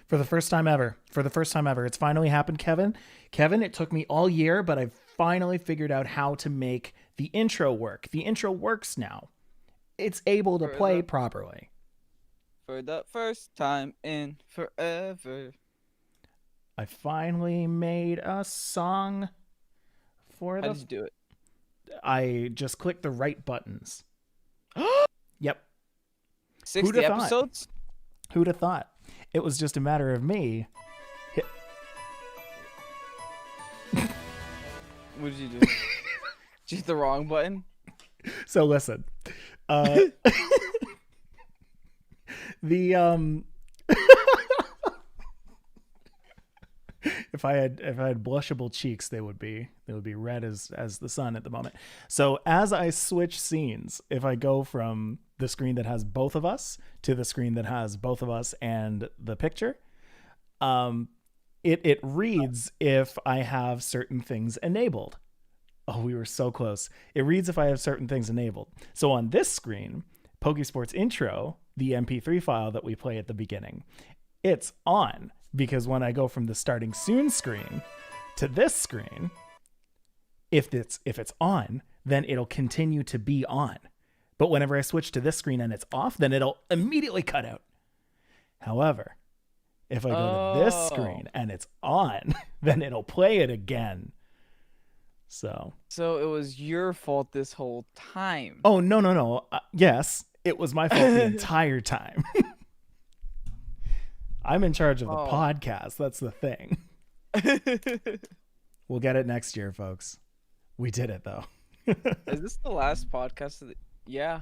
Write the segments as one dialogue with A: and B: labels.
A: For the first time ever. It's finally happened, Kevin. Kevin, it took me all year, but I've finally figured out how to make the intro work. The intro works now. It's able to play properly.
B: For the first time in forever.
A: I finally made a song for
B: How did you do it?
A: I just clicked the right buttons. Yep.
B: 60 episodes?
A: Who'd have thought? It was just a matter of me.
B: What did you do? Just the wrong button?
A: So listen. If I had blushable cheeks, they would be red as the sun at the moment. So as I switch scenes, if I go from the screen that has both of us to the screen that has both of us and the picture, it reads if I have certain things enabled. Oh, we were so close. It reads if I have certain things enabled. So on this screen, Pokésports intro, the MP3 file that we play at the beginning, it's on. Because when I go from the starting soon screen to this screen, if it's on, then it'll continue to be on. But whenever I switch to this screen and it's off, then it'll immediately cut out. However, if I go to this screen and it's on, then it'll play it again. So
B: it was your fault this whole time.
A: Oh, no. Yes, it was my fault the entire time. I'm in charge of the podcast. That's the thing. We'll get it next year, folks. We did it, though.
B: Is this the last podcast of the... Yeah.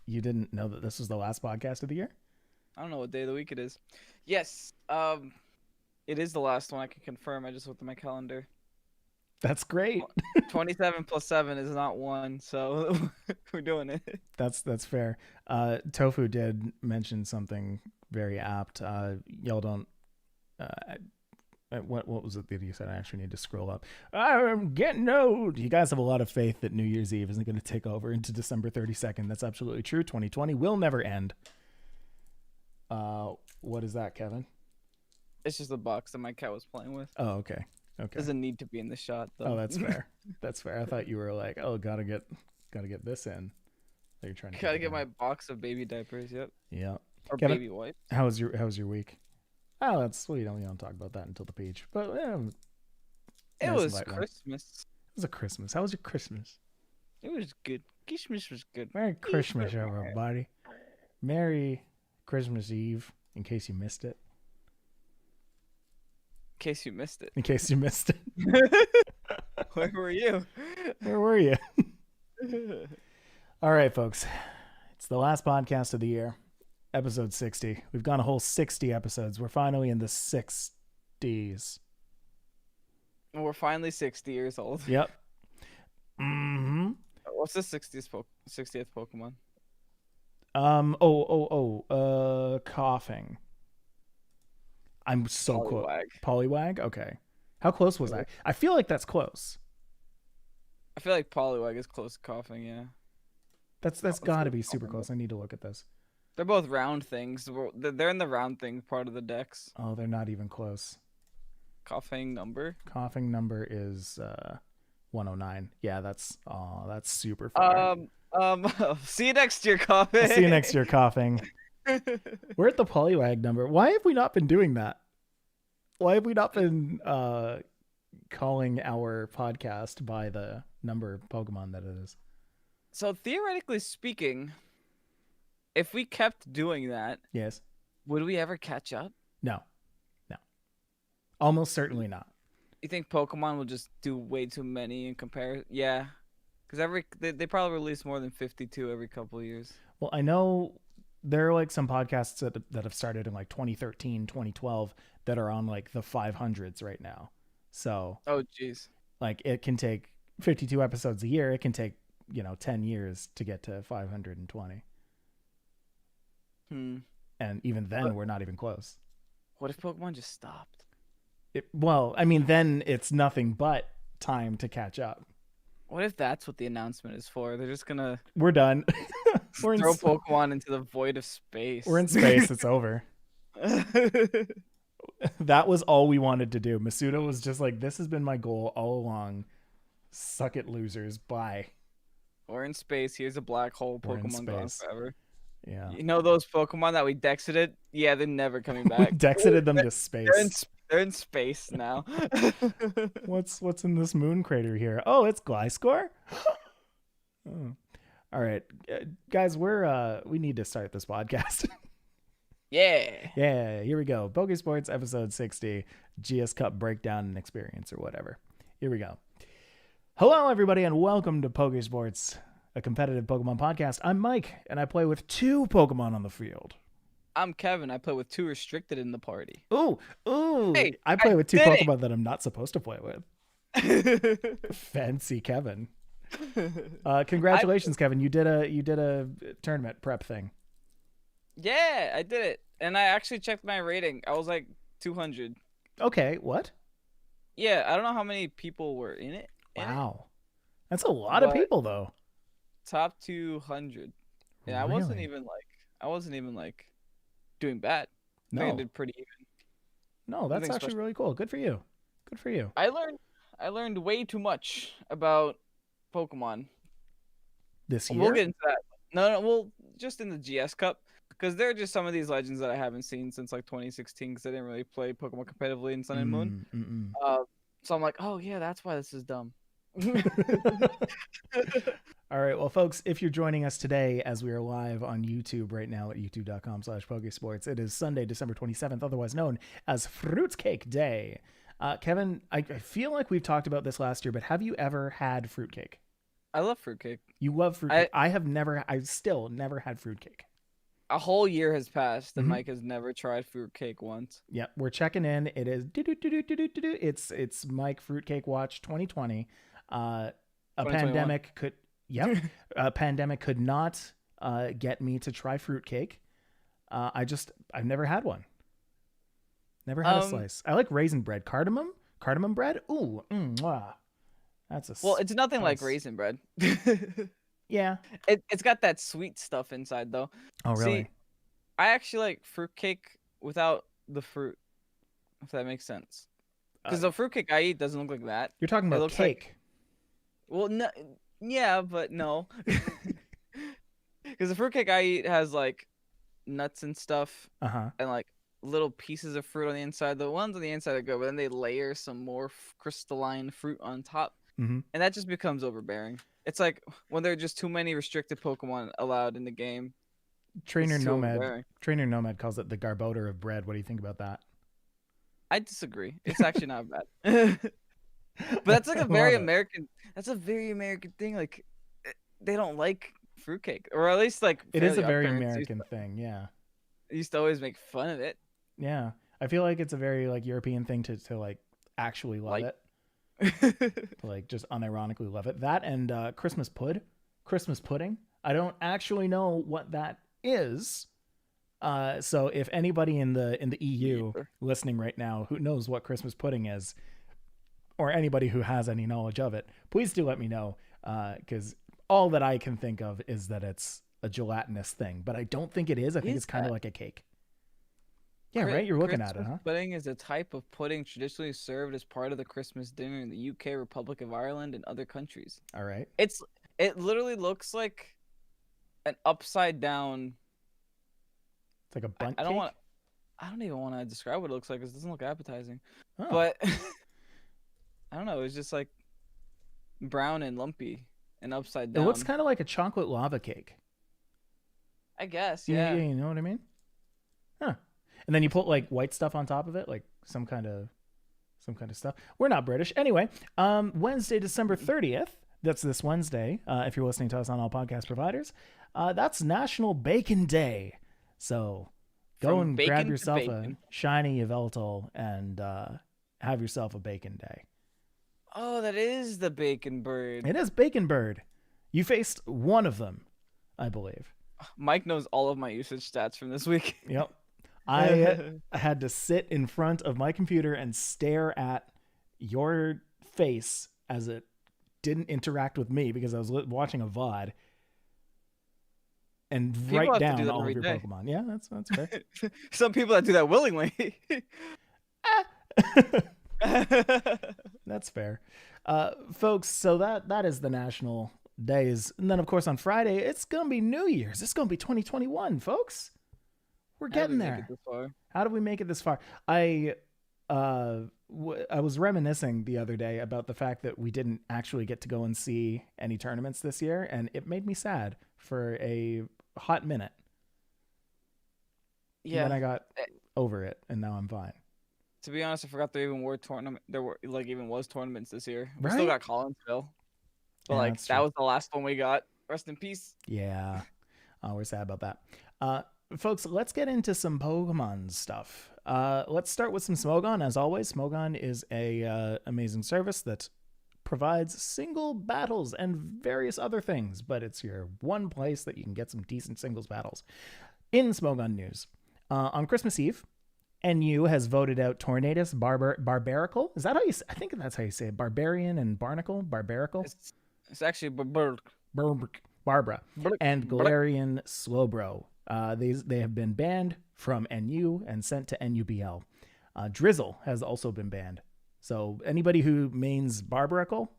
A: You didn't know that this was the last podcast of the year?
B: I don't know what day of the week it is. Yes. It is the last one. I can confirm. I just looked at my calendar.
A: That's great.
B: 27 plus 7 is not 1, so we're doing it.
A: That's fair. Tofu did mention something very apt. Y'all don't. What was it that you said? I actually need to scroll up. I'm getting old. You guys have a lot of faith that New Year's Eve isn't going to take over into December 32nd. That's absolutely true. 2020 will never end. What is that, Kevin?
B: It's just a box that my cat was playing with.
A: Oh, okay. Okay.
B: Doesn't need to be in the shot though.
A: Oh, that's fair. That's fair. I thought you were like, oh, gotta get this in. That you're trying to
B: gotta get my box of baby diapers. Yep.
A: Yeah.
B: Or Kevin, baby wipes.
A: How was your week? Oh, that's well, you don't talk about that until the page. But
B: it was Christmas.
A: It was a Christmas. How was your Christmas?
B: It was good. Christmas was good.
A: Merry Christmas, everybody. Merry Christmas Eve. In case you missed it.
B: In case you missed it.
A: In case you missed it.
B: Where were you?
A: Where were you? All right, folks. It's the last podcast of the year. Episode 60. We've gone a whole 60 episodes. We're finally in the 60s.
B: We're finally 60 years old.
A: Yep. Mm-hmm.
B: What's the 60th Pokemon?
A: Coughing. I'm so close.
B: Poliwag.
A: Okay. How close was I? I feel like that's close.
B: I feel like Poliwag is close to coughing, yeah.
A: That's got to be super close. I need to look at this.
B: They're both round things. They're in the round thing part of the dex.
A: Oh, they're not even close.
B: Coughing number
A: is 109. Yeah, that's super far.
B: See you next year, coughing.
A: I'll see you next year, coughing. We're at the Poliwag number. Why have we not been doing that? Why have we not been calling our podcast by the number of Pokemon that it is?
B: So theoretically speaking, if we kept doing that,
A: yes,
B: would we ever catch up?
A: No. Almost certainly not.
B: You think Pokemon will just do way too many in comparison? Yeah, because they probably release more than 52 every couple of years.
A: Well, I know there are like some podcasts that have started in like 2013, 2012 that are on like the 500s right now. So,
B: oh geez,
A: like it can take 52 episodes a year. It can take 10 years to get to 520. And even then, we're not even close.
B: What if Pokemon just stopped?
A: Well, I mean, then it's nothing but time to catch up.
B: What if that's what the announcement is for? They're just gonna...
A: We're done.
B: Throw Pokemon into the void of space.
A: We're in space. It's over. That was all we wanted to do. Masuda was just like, this has been my goal all along. Suck it, losers. Bye.
B: We're in space. Here's a black hole.
A: We're in
B: Pokemon gone
A: space.
B: forever.
A: Yeah.
B: You know those Pokemon that we dexited? Yeah, they're never coming
A: We
B: back.
A: dexited them to space.
B: They're in space now.
A: What's in this moon crater here? Oh, it's Gliscor? Oh. All right. Guys, we need to start this podcast.
B: Yeah.
A: Yeah, here we go. Pokésports episode 60, GS Cup breakdown and experience or whatever. Here we go. Hello, everybody, and welcome to Pokésports, a competitive Pokemon podcast. I'm Mike, and I play with 2 Pokemon on the field.
B: I'm Kevin. I play with 2 restricted in the party.
A: Ooh.
B: Hey,
A: I play with 2
B: did
A: Pokemon that I'm not supposed to play with. Fancy Kevin. Congratulations, Kevin. You did a tournament prep thing.
B: Yeah, I did it. And I actually checked my rating. I was like 200.
A: Okay, what?
B: Yeah, I don't know how many people were in it.
A: Wow. That's a lot of people though.
B: Top 200. Yeah,
A: Really?
B: I wasn't even like doing bad. I think I did pretty even.
A: No, that's actually really cool. Good for you. Good for you.
B: I learned way too much about Pokemon
A: This year?
B: We'll get into that. No, well, just in the GS Cup. Because there are just some of these legends that I haven't seen since like 2016 because I didn't really play Pokemon competitively in Sun and Moon. So I'm like, oh yeah, that's why this is dumb.
A: All right, well, folks, if you're joining us today as we are live on YouTube right now at youtube.com/Pokésports, it is Sunday, December 27th, otherwise known as Fruitcake Day. Kevin, I feel like we've talked about this last year, but have you ever had fruitcake?
B: I love fruitcake.
A: You love fruitcake? I've still never had fruitcake.
B: A whole year has passed and Mike has never tried fruitcake once.
A: Yeah, we're checking in. It is it's Mike Fruitcake Watch 2020. A pandemic could a pandemic could not get me to try fruitcake. I've never had one. Never had a slice. I like raisin bread. Cardamom bread. Ooh, that's
B: it's nothing like raisin bread.
A: Yeah.
B: It's got that sweet stuff inside though.
A: Oh, really?
B: See, I actually like fruitcake without the fruit, if that makes sense. Because the fruitcake I eat doesn't look like that.
A: You're talking about cake.
B: Well, no, yeah, but no. Because the fruitcake I eat has like nuts and stuff, and like little pieces of fruit on the inside. The ones on the inside are good, but then they layer some more crystalline fruit on top, and that just becomes overbearing. It's like when there are just too many restricted Pokemon allowed in the game.
A: Trainer Nomad calls it the Garbodor of bread. What do you think about that?
B: I disagree. It's actually not bad. But that's like a very American. That's a very American thing. Like they don't like fruitcake, or at least like
A: it is a very American thing. Yeah,
B: they used to always make fun of it.
A: Yeah, I feel like it's a very like European thing to like actually love it. Like just unironically love it. That and Christmas pudding. I don't actually know what that is. So if anybody in the EU listening right now who knows what Christmas pudding is, or anybody who has any knowledge of it, please do let me know. Because all that I can think of is that it's a gelatinous thing, but I don't think it is. I think it's kind of like a cake. Yeah, right? You're looking at it, huh?
B: Pudding is a type of pudding traditionally served as part of the Christmas dinner in the UK, Republic of Ireland, and other countries.
A: All right.
B: It literally looks like an upside down.
A: It's like a bundt
B: cake? I don't even want to describe what it looks like because it doesn't look appetizing. Oh. But I don't know. It's just like brown and lumpy and upside down.
A: It looks kind of like a chocolate lava cake.
B: I guess, yeah.
A: You know what I mean? Huh. And then you put like white stuff on top of it, like some kind of stuff. We're not British. Anyway, Wednesday, December 30th. That's this Wednesday. If you're listening to us on all podcast providers, that's National Bacon Day. So go and grab yourself a shiny Yveltal and have yourself a bacon day.
B: Oh, that is the bacon bird.
A: It is Bacon Bird. You faced one of them, I believe.
B: Mike knows all of my usage stats from this week.
A: Yep. I had to sit in front of my computer and stare at your face as it didn't interact with me because I was watching a VOD. and
B: People
A: write
B: have to
A: down
B: do that
A: all of
B: every
A: your
B: day.
A: Pokemon. Yeah, that's fair.
B: Some people that do that willingly.
A: That's fair. Folks, so that is the national days. And then, of course, on Friday, it's going to be New Year's. It's going to be 2021, folks. We're getting there. How did we make it this far? I was reminiscing the other day about the fact that we didn't actually get to go and see any tournaments this year, and it made me sad for a hot minute. Yeah. And then I got over it, and now I'm fine.
B: To be honest, I forgot there even were tournaments this year. We still got Collinsville, but that was the last one we got. Rest in peace.
A: Yeah, we're sad about that. Folks, let's get into some Pokemon stuff. Let's start with some Smogon. As always, Smogon is a amazing service that provides single battles and various other things, but it's your one place that you can get some decent singles battles. In Smogon news, on Christmas Eve, NU has voted out Tornadus Barbaracle. Is that how you say? I think that's how you say it. Barbarian and Barnacle? Barbaracle?
B: It's actually
A: Barbara. And Galarian Slowbro. They have been banned from NU and sent to NUBL. Drizzle has also been banned. So anybody who mains Barbaracle,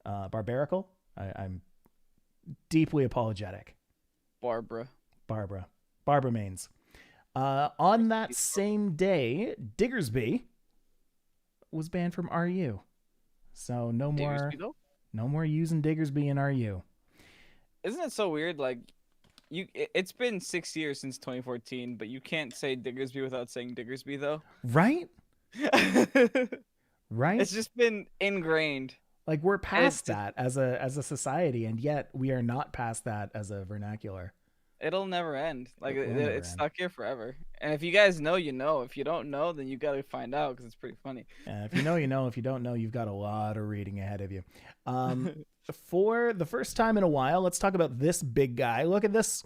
A: I'm deeply apologetic.
B: Barbara
A: mains. On that same day, Diggersby was banned from RU. So no more using Diggersby in RU.
B: Isn't it so weird? Like, it's been 6 years since 2014, but you can't say Diggersby without saying Diggersby, though.
A: Right? Right?
B: It's just been ingrained.
A: Like, we're past that as a society, and yet we are not past that as a vernacular.
B: It'll never end. Like, it's stuck here forever. And if you guys know, you know. If you don't know, then you got to find out, because it's pretty funny.
A: If you know, you know. If you don't know, you've got a lot of reading ahead of you. For the first time in a while, let's talk about this big guy. Look at this.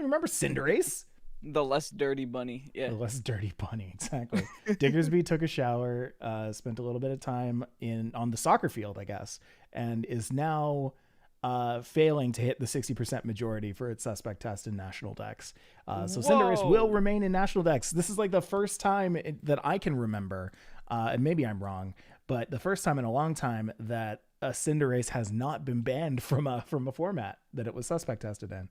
A: Remember Cinderace?
B: The less dirty bunny. Yeah.
A: The less dirty bunny, exactly. Diggersby took a shower, spent a little bit of time on the soccer field, I guess, and is now failing to hit the 60% majority for its suspect test in national decks. So Cinderace will remain in national decks. This is like the first time that I can remember, and maybe I'm wrong, but the first time in a long time that a Cinderace has not been banned from a format that it was suspect tested in.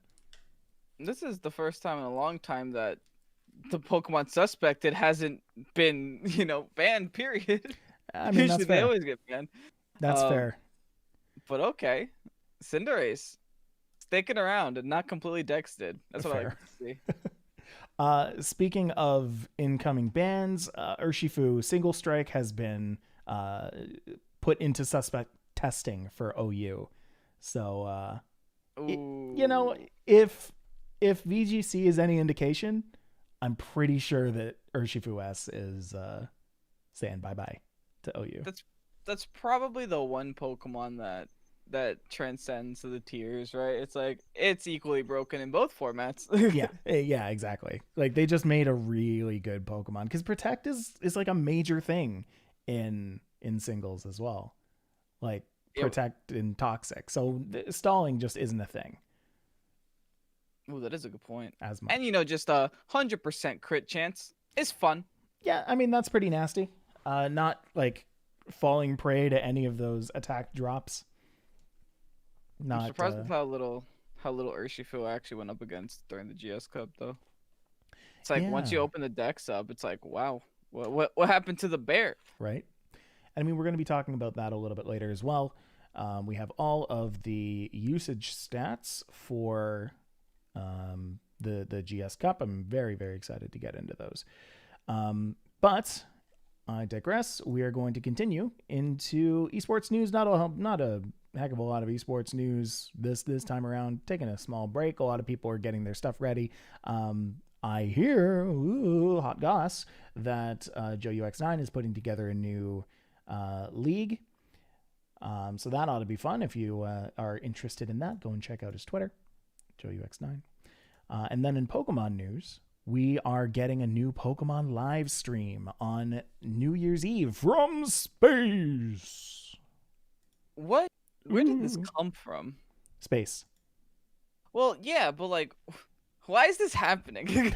B: This is the first time in a long time that the Pokemon suspected hasn't been, banned, period.
A: I mean,
B: usually they always get banned.
A: That's fair.
B: But okay. Cinderace sticking around and not completely dexted. That's what I like to see.
A: Speaking of incoming bans, Urshifu Single Strike has been put into suspect testing for OU. So, if VGC is any indication, I'm pretty sure that Urshifu S is saying bye-bye to OU.
B: That's probably the one Pokemon that transcends the tiers, right? It's like it's equally broken in both formats. yeah, exactly. Like they just made a really good Pokemon because Protect is like a major thing in singles as well. Like Protect and Toxic. So stalling just isn't a thing. Oh, that is a good point.
A: As much.
B: And just 100% crit chance is fun.
A: Yeah, I mean that's pretty nasty. Not like falling prey to any of those attack drops.
B: I'm surprised with how little Urshifu actually went up against during the GS Cup, though. It's like once you open the decks up, it's like, wow, what happened to the bear? Right.
A: I mean, we're going to be talking about that a little bit later as well. We have all of the usage stats for the GS Cup. I'm very, very excited to get into those. But I digress. We are going to continue into esports news. Not a heck of a lot of esports news this time around. Taking a small break. A lot of people are getting their stuff ready. I hear, hot goss, that Joe UX9 is putting together a new league. So that ought to be fun. If you are interested in that, go and check out his Twitter, Joe UX9. And then in Pokemon news, we are getting a new Pokemon live stream on New Year's Eve from space.
B: What? Where did this come from?
A: Space.
B: Well, yeah, but like, Why is this happening?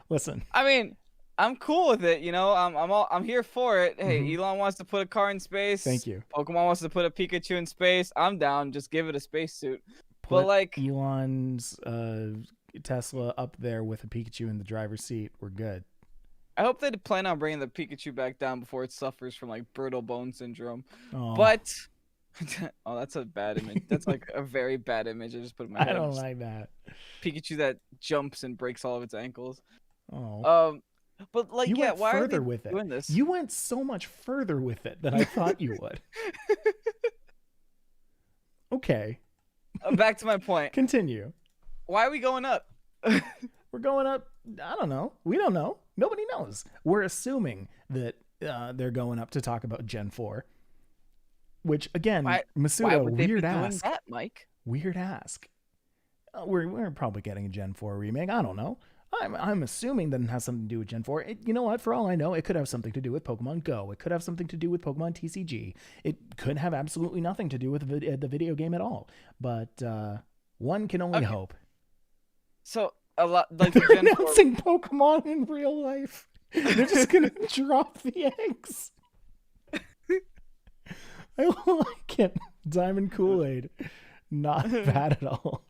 A: Listen.
B: I mean, I'm cool with it, you know. I'm here for it. Hey, Elon wants to put a car in space.
A: Thank you.
B: Pokemon wants to put a Pikachu in space. I'm down. Just give it a spacesuit.
A: Put
B: but like
A: Elon's Tesla up there with a Pikachu in the driver's seat. We're good.
B: I hope they plan on bringing the Pikachu back down before it suffers from like brittle bone syndrome.
A: Oh.
B: But oh, that's a bad image. That's like a very bad image. I just put in my head.
A: I don't like that.
B: Pikachu that jumps and breaks all of its ankles.
A: Oh.
B: But like,
A: you
B: yeah,
A: went
B: why
A: further
B: are they
A: with it.
B: doing this?
A: You went so much further with it than I thought you would. Okay.
B: Back to my point.
A: Continue.
B: Why are we going up?
A: We're going up. I don't know. We don't know. Nobody knows. We're assuming that they're going up to talk about Gen 4. Which, again, Masuda, weird ask.
B: Doing that, Mike?
A: Weird ask. We're probably getting a Gen 4 remake. I don't know. I'm assuming that it has something to do with Gen 4. You know what? For all I know, it could have something to do with Pokemon Go. It could have something to do with Pokemon TCG. It could have absolutely nothing to do with the video game at all. But one can only hope.
B: So, a lot like
A: they're announcing Pokemon in real life. They're just going to drop the eggs. I like it. Diamond Kool-Aid. Not bad at all.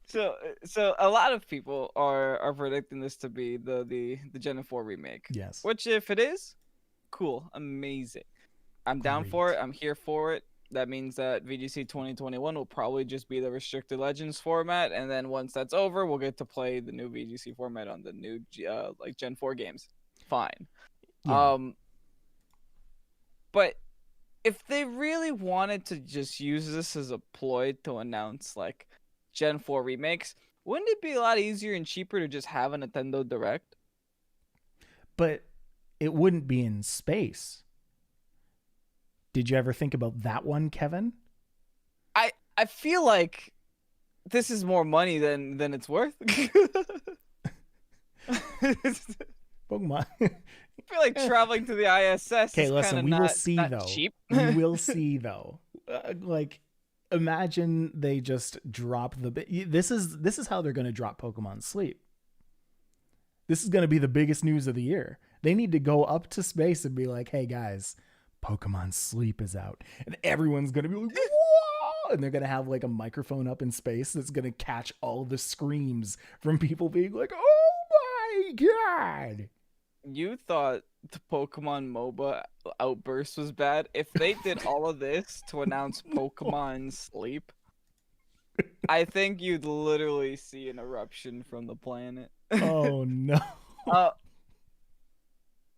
B: So a lot of people are predicting this to be the Gen 4 remake.
A: Yes.
B: Which, if it is, cool, amazing. I'm down for it. I'm here for it. That means that VGC 2021 will probably just be the restricted Legends format, and then once that's over, we'll get to play the new VGC format on the new like Gen 4 games. Fine. Yeah. But if they really wanted to just use this as a ploy to announce like Gen 4 remakes, wouldn't it be a lot easier and cheaper to just have a Nintendo Direct?
A: But it wouldn't be in space. Did you ever think about that one, Kevin?
B: I feel like this is more money than it's worth.
A: Pokemon.
B: I feel like traveling to the ISS.
A: Okay, listen, we will see though.
B: Cheap.
A: We will see though. Like, imagine they just drop the. This is how they're going to drop Pokemon Sleep. This is going to be the biggest news of the year. They need to go up to space and be like, "Hey guys, Pokemon Sleep is out," and everyone's going to be like, "Whoa!" And they're going to have like a microphone up in space that's going to catch all the screams from people being like, "Oh my god!"
B: You thought the Pokemon MOBA outburst was bad. If they did all of this to announce Pokemon Sleep, I think you'd literally see an eruption from the planet.
A: Oh no.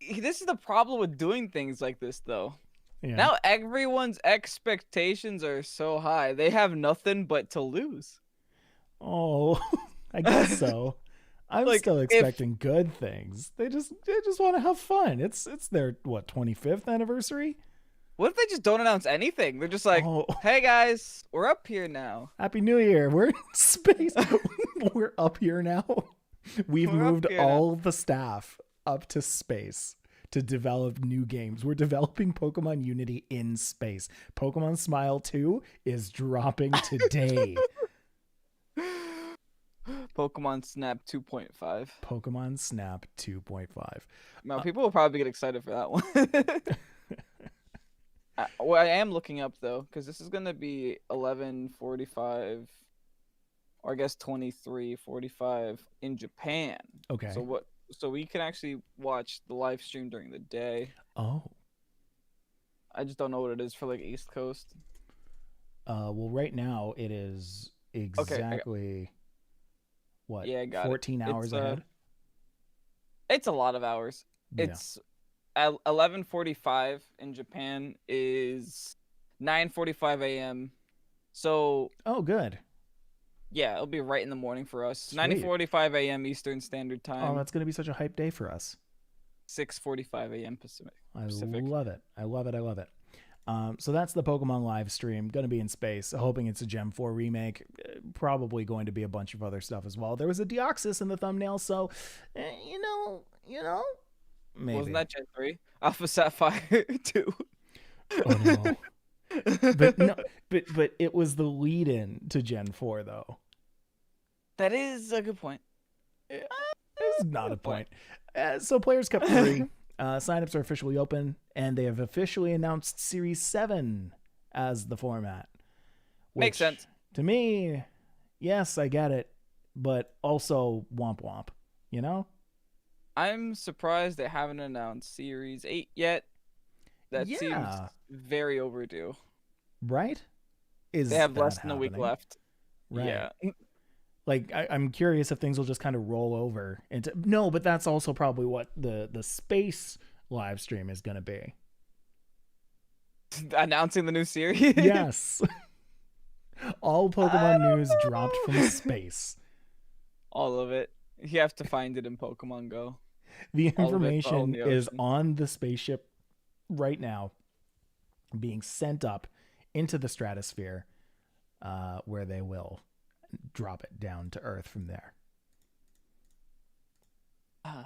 B: This is the problem with doing things like this, though.
A: Yeah.
B: Now everyone's expectations are so high. They have nothing but to lose.
A: Oh, I guess so. I'm like, still expecting good things. They just want to have fun. It's their 25th anniversary.
B: What if they just don't announce anything? They're just like, "Hey guys, we're up here now.
A: Happy New Year. We're in space. We're up here now. We've moved all the staff up to space to develop new games. We're developing Pokemon Unity in space. Pokemon Smile 2 is dropping today."
B: Pokemon Snap 2.5.
A: Pokemon Snap 2.5.
B: No, people will probably get excited for that one. Well, I am looking up though, because this is gonna be 11:45, or I guess 23:45 in Japan.
A: Okay.
B: So we can actually watch the live stream during the day.
A: Oh.
B: I just don't know what it is for like East Coast.
A: Well, right now it is exactly what?
B: Yeah,
A: 14 hours ahead.
B: It's a lot of hours.
A: Yeah.
B: It's 11:45 in Japan is 9:45 a.m. So.
A: Oh, good.
B: Yeah, it'll be right in the morning for us. 9:45 a.m. Eastern Standard Time.
A: Oh, that's gonna be such a hype day for us.
B: 6:45 a.m. Pacific.
A: I love it. I love it. So that's the Pokemon live stream. Going to be in space. Hoping it's a Gen 4 remake. Probably going to be a bunch of other stuff as well. There was a Deoxys in the thumbnail, so you know, maybe.
B: Wasn't that Gen 3? Alpha Sapphire 2.
A: Oh no. But no, but it was the lead-in to Gen 4, though.
B: That is a good point.
A: It's not a point. So Players Cup 3 signups are officially open, and they have officially announced Series 7 as the format.
B: Makes sense.
A: To me, yes, I get it, but also womp womp, you know?
B: I'm surprised they haven't announced Series 8 yet. That seems very overdue.
A: Right?
B: They have less than a week left.
A: Right.
B: Yeah.
A: Like, I'm curious if things will just kind of roll over into... No, but that's also probably what the space live stream is going to be.
B: Announcing the new series?
A: Yes. All Pokemon news dropped from space.
B: All of it. You have to find it in Pokemon Go.
A: The information is on the spaceship right now, being sent up into the stratosphere, where they will drop it down to Earth from there. Ugh.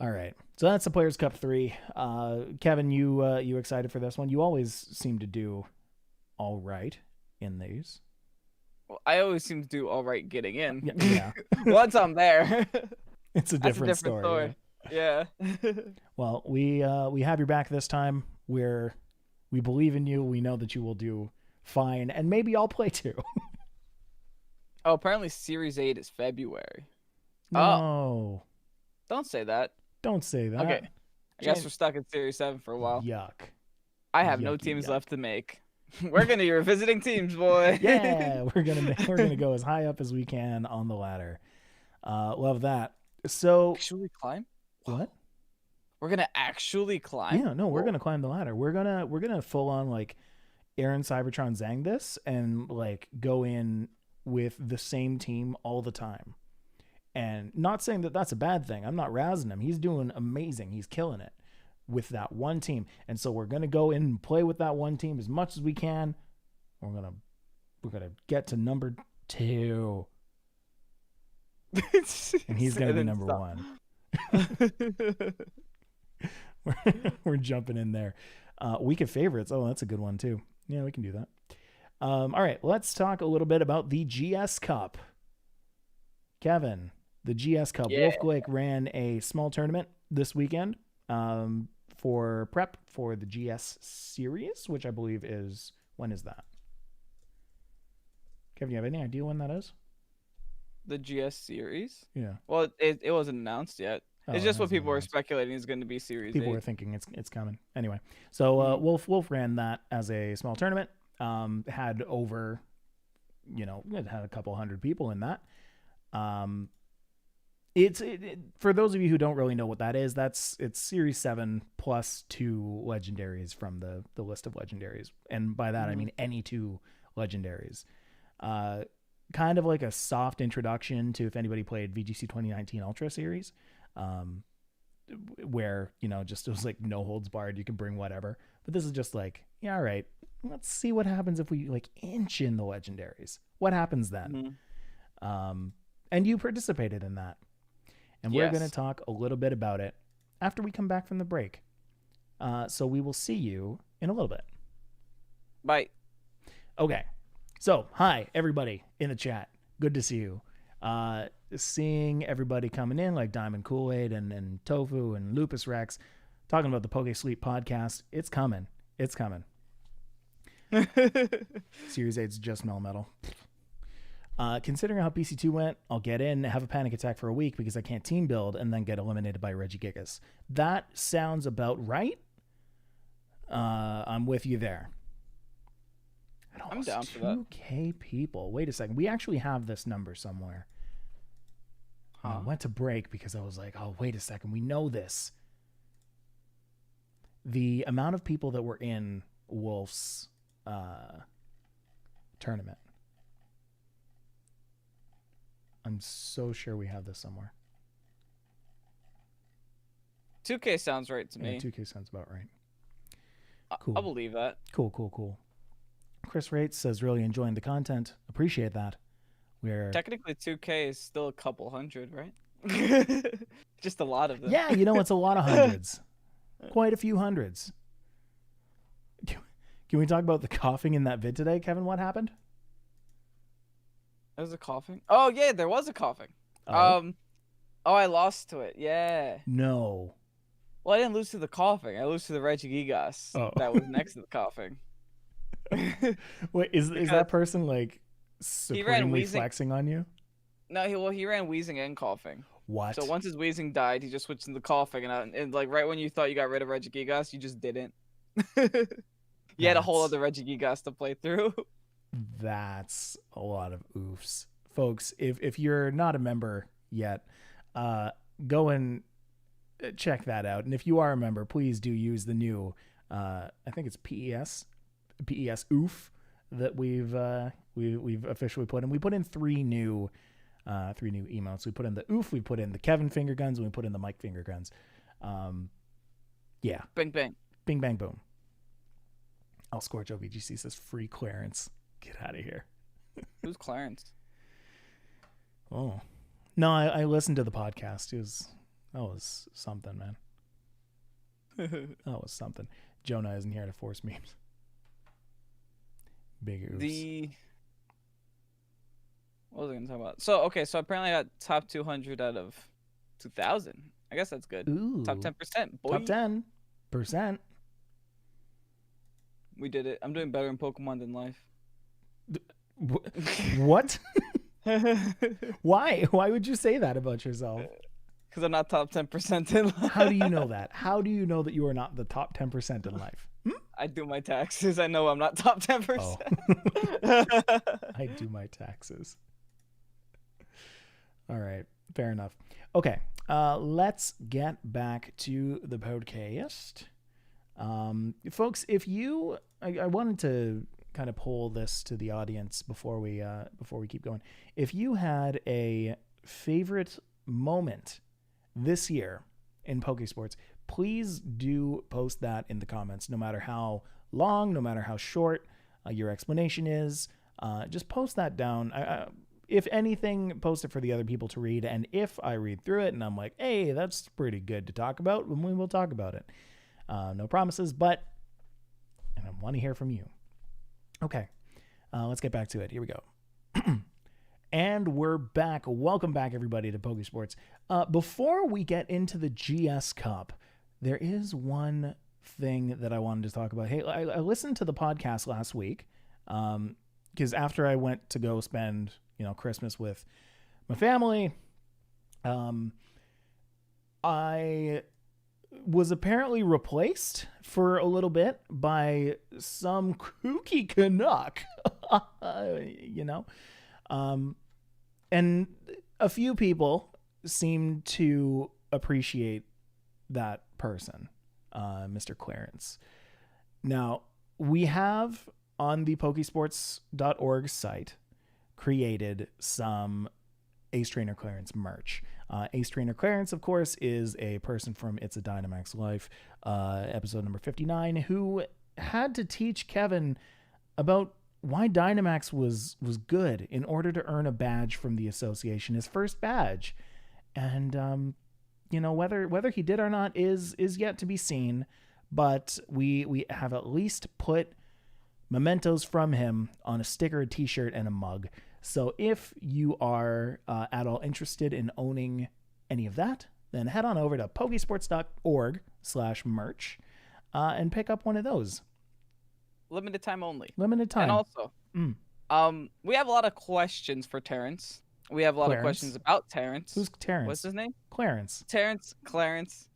A: All right. So that's the Players Cup 3. Kevin, you excited for this one? You always seem to do all right in these.
B: Well, I always seem to do all right getting in.
A: Yeah.
B: Once I'm there,
A: it's a different story.
B: Yeah.
A: Well, we have your back this time. We believe in you. We know that you will do fine, and maybe I'll play too.
B: Oh, apparently Series 8 is February.
A: No.
B: Oh. Don't say that.
A: Don't say that.
B: Okay. I guess we're stuck in Series 7 for a while.
A: Yuck.
B: I have no teams left to make. We're gonna be revisiting teams, boy.
A: Yeah, we're gonna go as high up as we can on the ladder. Love that. So
B: actually climb?
A: What?
B: We're gonna actually climb?
A: Yeah, no, we're gonna climb the ladder. We're gonna full on like Aaron Cybertron Zang this and like go in with the same team all the time. And not saying that that's a bad thing. I'm not razzing him. He's doing amazing. He's killing it with that one team. And so we're going to go in and play with that one team as much as we can. We're going to get to number 2. And he's going to be number 1. We're jumping in there. Week of favorites. Oh, that's a good one too. Yeah, we can do that. All right, let's talk a little bit about the GS Cup. Kevin, the GS Cup.
B: Yeah.
A: Wolfglake ran a small tournament this weekend for prep for the GS series, which I believe is, when is that? Kevin, you have any idea when that is?
B: The GS series?
A: Yeah.
B: Well, it wasn't announced yet. It's just what people were speculating is going to be Series 8.
A: People were thinking it's coming. Anyway, so Wolf ran that as a small tournament. Had over, it had a couple hundred people in that. It's for those of you who don't really know what that is, it's Series 7 plus 2 legendaries from the list of legendaries. And by that, I mean any 2 legendaries. Kind of like a soft introduction to if anybody played VGC 2019 Ultra Series, where, just it was like no holds barred. You can bring whatever, but this is just like, yeah, all right, let's see what happens if we like inch in the legendaries. What happens then? And you participated in that. And we're going to talk a little bit about it after we come back from the break. So we will see you in a little bit.
B: Bye.
A: Okay. So, hi, everybody in the chat. Good to see you. Seeing everybody coming in like Diamond Kool-Aid and Tofu and Lupus Rex talking about the Pokésports Podcast. It's coming. It's coming. Series 8's just Melmetal. Considering how PC2 went, I'll get in, have a panic attack for a week because I can't team build and then get eliminated by Regigigas. That sounds about right. I'm with you there.
B: I'm down for that.
A: 2K people. Wait a second. We actually have this number somewhere. I went to break because I was like, oh, wait a second. We know this. The amount of people that were in Wolf's tournament. I'm so sure we have this somewhere.
B: 2K sounds right to me.
A: Yeah, 2K sounds about right. Cool.
B: I'll believe that.
A: Cool. Chris Rates says, really enjoying the content. Appreciate that. We're
B: technically 2K is still a couple hundred, right? Just a lot of them.
A: Yeah, it's a lot of hundreds. Quite a few hundreds. Can we talk about the coughing in that vid today, Kevin? What happened?
B: There was a coughing. Oh yeah, there was a coughing.
A: Oh,
B: I lost to it. Yeah.
A: no.
B: Well, I didn't lose to the coughing. I lose to the Regigigas that was next to the coughing.
A: Wait, is that person like supremely flexing on you?
B: No, he ran wheezing and coughing.
A: What?
B: So once his wheezing died, he just switched into coughing, and like right when you thought you got rid of Regigigas, you just didn't. You had a whole other Regigigas to play through.
A: That's a lot of oofs. Folks, if you're not a member yet, go and check that out. And if you are a member, please do use the new, I think it's PES oof that we've officially put in. We put in three new emotes. We put in the oof, we put in the Kevin finger guns, and we put in the Mike finger guns. Yeah.
B: Bing bang.
A: Bing bang boom. I'll Scorch VGC says free Clarence. Get out of here.
B: Who's Clarence?
A: Oh. No, I listened to the podcast. That was something, man. That was something. Jonah isn't here to force memes. Big oops.
B: What was I going to talk about? So apparently I got top 200 out of 2,000. I guess that's good.
A: Ooh.
B: Top 10%, boy.
A: Top 10%.
B: We did it. I'm doing better in Pokemon than life.
A: What? Why? Why would you say that about yourself?
B: Because I'm not top 10% in life.
A: How do you know that? How do you know that you are not the top 10% in life?
B: I do my taxes. I know I'm not top 10%.
A: Oh. I do my taxes. All right. Fair enough. Okay. Let's get back to the podcast. Folks, if you... I wanted to kind of poll this to the audience before we keep going. If you had a favorite moment this year in Pokésports, please do post that in the comments, no matter how long, no matter how short your explanation is. Just post that down. If anything, post it for the other people to read. And if I read through it and I'm like, hey, that's pretty good to talk about, then we will talk about it. No promises, but I want to hear from you. Okay, let's get back to it. Here we go. And we're back. Welcome back, everybody, to Pokésports. Before we get into the GS Cup, there is one thing that I wanted to talk about. Hey, I listened to the podcast last week because after I went to go spend, Christmas with my family, I was apparently replaced for a little bit by some kooky Canuck, and a few people seemed to appreciate that person, Mr. Clarence. Now, we have on the Pokésports.org site created some Ace Trainer Clarence merch. Ace Trainer Clarence, of course, is a person from It's a Dynamax Life, episode number 59, who had to teach Kevin about why Dynamax was good in order to earn a badge from the association, his first badge. And, whether he did or not is yet to be seen, but we have at least put mementos from him on a sticker, a t-shirt, and a mug. So if you are at all interested in owning any of that, then head on over to Pokésports.org/merch and pick up one of those.
B: Limited time only.
A: Limited time.
B: And also, we have a lot of questions for Terrence. We have a lot of questions about Terrence.
A: Who's Terrence?
B: What's his name?
A: Clarence.
B: Clarence.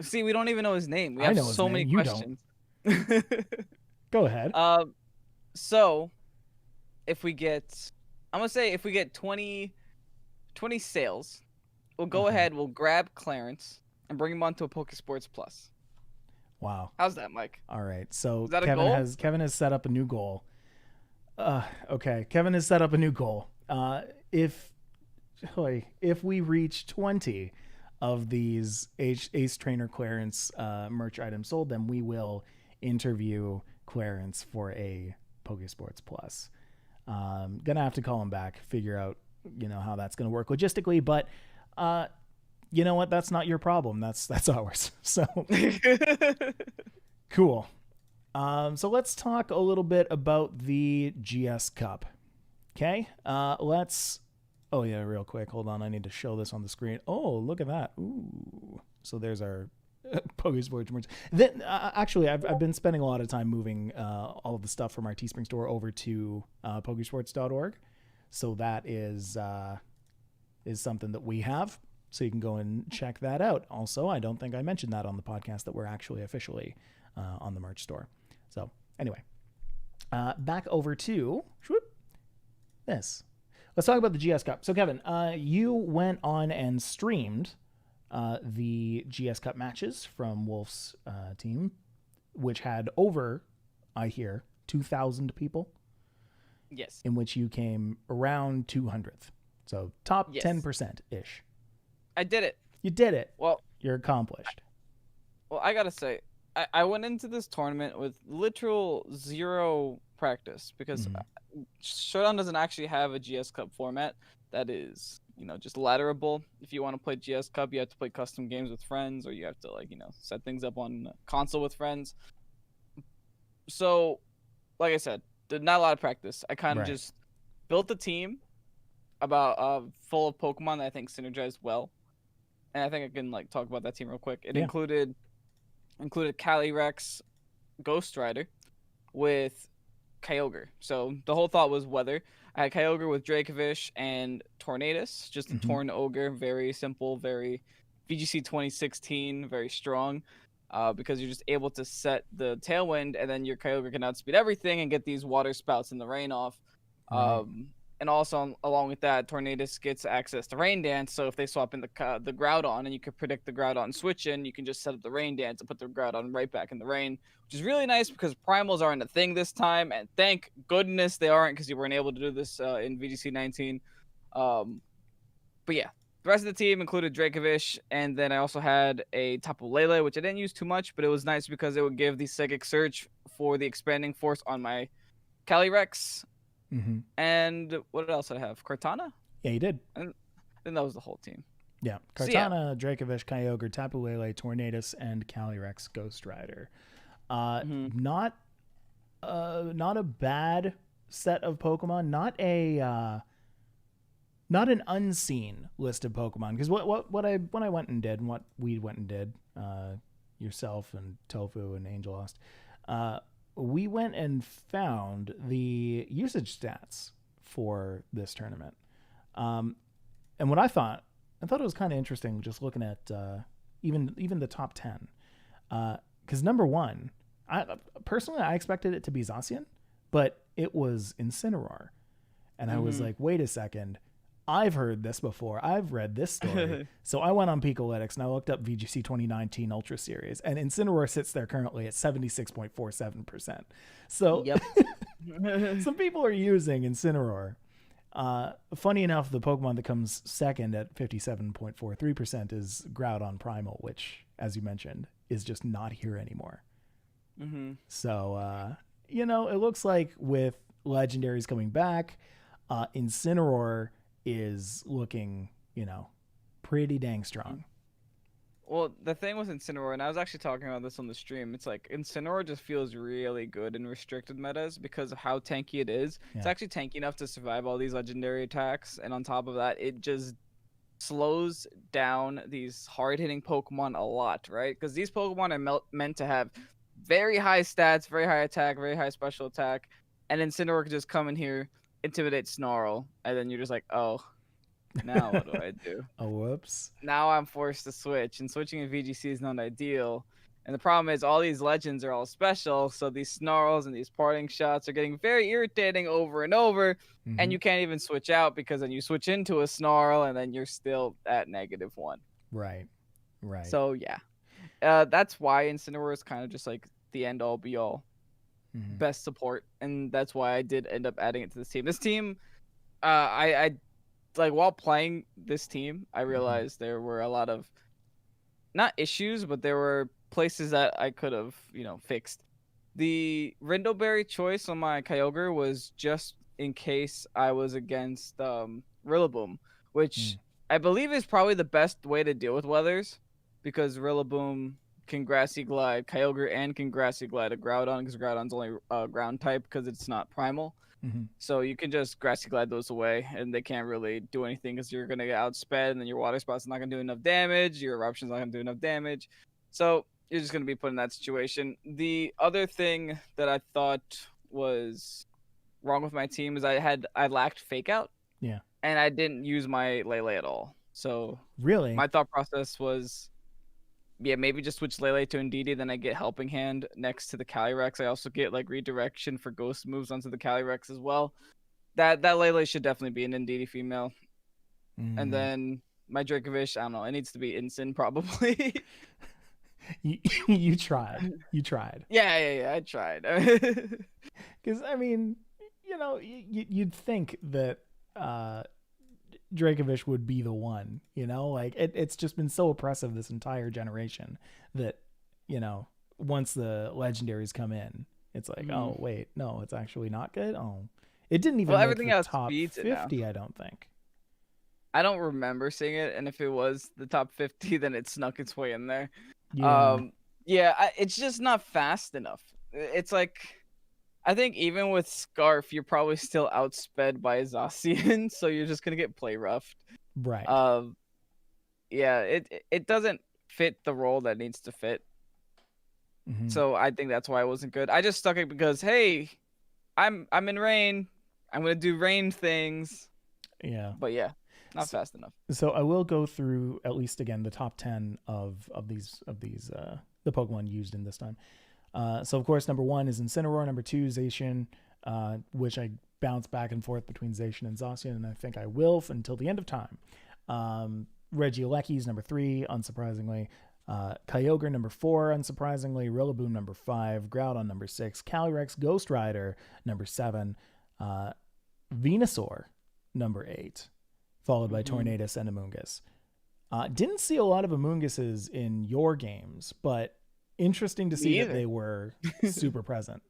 B: See, we don't even know his name. We have so many questions.
A: Go ahead.
B: So, if we get 20 sales, we'll go ahead, we'll grab Clarence and bring him onto a Pokésports Plus.
A: Wow.
B: How's that, Mike?
A: All right. So
B: is that a goal?
A: Kevin has set up a new goal. Okay. Kevin has set up a new goal. If we reach 20 of these Ace Trainer Clarence merch items sold, then we will interview Clarence for a Pokésports Plus. Gonna have to call him back, figure out, how that's gonna work logistically, but you know what? That's not your problem. That's ours. So cool. So let's talk a little bit about the GS Cup. Okay. Oh yeah, real quick. Hold on. I need to show this on the screen. Oh, look at that. Ooh. So there's our Pokésports merch. Then actually, I've been spending a lot of time moving all of the stuff from our Teespring store over to Pokésports.org. So that is something that we have. So you can go and check that out. Also, I don't think I mentioned that on the podcast that we're actually officially on the merch store. So anyway, back over to this. Let's talk about the GS Cup. So Kevin, you went on and streamed the GS Cup matches from Wolf's team, which had over, I hear, 2,000 people.
B: Yes.
A: In which you came around 200th. So top 10%-ish.
B: I did it.
A: You did it.
B: Well,
A: you're accomplished.
B: Well, I gotta say, I went into this tournament with literal zero practice because Showdown doesn't actually have a GS Cup format that is, just ladderable. If you want to play GS Cup, you have to play custom games with friends, or you have to set things up on console with friends. So, like I said, did not a lot of practice. I kind of just built a team about full of Pokemon that I think synergized well, and I think I can talk about that team real quick. It included Calyrex, Ghost Rider, with Kyogre. So the whole thought was weather. I had Kyogre with Dracovish and Tornadus, just a Torn Ogre, very simple, very VGC 2016, very strong, because you're just able to set the Tailwind, and then your Kyogre can outspeed everything and get these water spouts in the rain off. And also, along with that, Tornadus gets access to Rain Dance, so if they swap in the Groudon, and you can predict the Groudon switch in, you can just set up the Rain Dance and put the Groudon right back in the rain, which is really nice because Primals aren't a thing this time, and thank goodness they aren't, because you weren't able to do this in VGC 19. But yeah, the rest of the team included Dracovish, and then I also had a Tapu Lele, which I didn't use too much, but it was nice because it would give the Psychic Surge for the Expanding Force on my Calyrex. And what else did I have? Cortana?
A: Yeah, you did.
B: And then that was the whole team.
A: Yeah. Cortana, Dracovish, Kyogre, Tapu Lele, Tornadus, and Calyrex Ghost Rider. Not a bad set of Pokemon. Not an unseen list of Pokemon. Because what I went and did, and what we went and did, yourself and Tofu and Angel Lost, we went and found the usage stats for this tournament. And what I thought it was kind of interesting just looking at even the top 10. Because number one, I expected it to be Zacian, but it was Incineroar. And I was like, wait a second. I've heard this before. I've read this story. So I went on Picolytics and I looked up VGC 2019 Ultra Series, and Incineroar sits there currently at 76.47%. So some people are using Incineroar. Funny enough, the Pokemon that comes second at 57.43% is Groudon Primal, which, as you mentioned, is just not here anymore. So, it looks like with Legendaries coming back, Incineroar is looking, pretty dang strong.
B: Well, the thing with Incineroar, and I was actually talking about this on the stream, it's like Incineroar just feels really good in restricted metas because of how tanky it is. Yeah. It's actually tanky enough to survive all these legendary attacks, and on top of that, it just slows down these hard-hitting Pokemon a lot, right? Because these Pokemon are meant to have very high stats, very high attack, very high special attack, and Incineroar can just come in here, intimidate Snarl, and then you're just like, oh, now what do I do?
A: Oh, whoops.
B: Now I'm forced to switch, and switching in VGC is not ideal. And the problem is all these legends are all special, so these Snarls and these parting shots are getting very irritating over and over, and you can't even switch out because then you switch into a Snarl, and then you're still at -1.
A: Right.
B: So, yeah. That's why Incineroar is kind of just like the end-all, be-all. Best support, and that's why I did end up adding it to this team. This team, I while playing this team, I realized there were a lot of not issues, but there were places that I could have, fixed. The Rindoberry choice on my Kyogre was just in case I was against Rillaboom, which I believe is probably the best way to deal with weathers, because Rillaboom can Grassy Glide Kyogre and can Grassy Glide a Groudon, because Groudon's only ground type because it's not primal.
A: Mm-hmm.
B: So you can just Grassy Glide those away, and they can't really do anything because you're going to get outsped, and then your Water Spot's not going to do enough damage, your Eruption's not going to do enough damage. So you're just going to be put in that situation. The other thing that I thought was wrong with my team is I lacked Fake Out.
A: Yeah.
B: And I didn't use my Lele at all. So
A: really,
B: my thought process was, yeah, maybe just switch Lele to Indeedee, then I get Helping Hand next to the Calyrex. I also get like redirection for ghost moves onto the Calyrex as well. That Lele should definitely be an Indeedee female. And then my Dracovish, I don't know, it needs to be Incin probably.
A: You tried.
B: Yeah, I tried.
A: Because I mean, you know, you'd think that Dracovish would be the one, you know, like it's just been so oppressive this entire generation that, you know, once the legendaries come in, it's like, oh wait, no, it's actually not good. Oh, it didn't even make
B: everything
A: the
B: else
A: top
B: beats it
A: 50, I don't think.
B: I don't remember seeing it, and if it was the top 50, then it snuck its way in there.
A: Yeah.
B: It's just not fast enough. It's like, I think even with Scarf, you're probably still outsped by Zacian, so you're just gonna get play roughed.
A: Right.
B: Yeah, it doesn't fit the role that needs to fit. So I think that's why it wasn't good. I just stuck it because, hey, I'm in rain. I'm gonna do rain things.
A: Yeah.
B: But yeah, not fast enough.
A: So I will go through at least again the top 10 of these the Pokemon used in this time. So of course number 1 is Incineroar, number 2 Zacian, which I bounce back and forth between Zacian and Zacian, and I think I will until the end of time. Regieleki's number 3, unsurprisingly. Kyogre number 4, unsurprisingly. Rillaboom number 5, Groudon number 6, Calyrex Ghost Rider number 7, Venusaur number 8, followed by Tornadus and Amoonguss. Didn't see a lot of Amoonguses in your games, but interesting to see that they were super present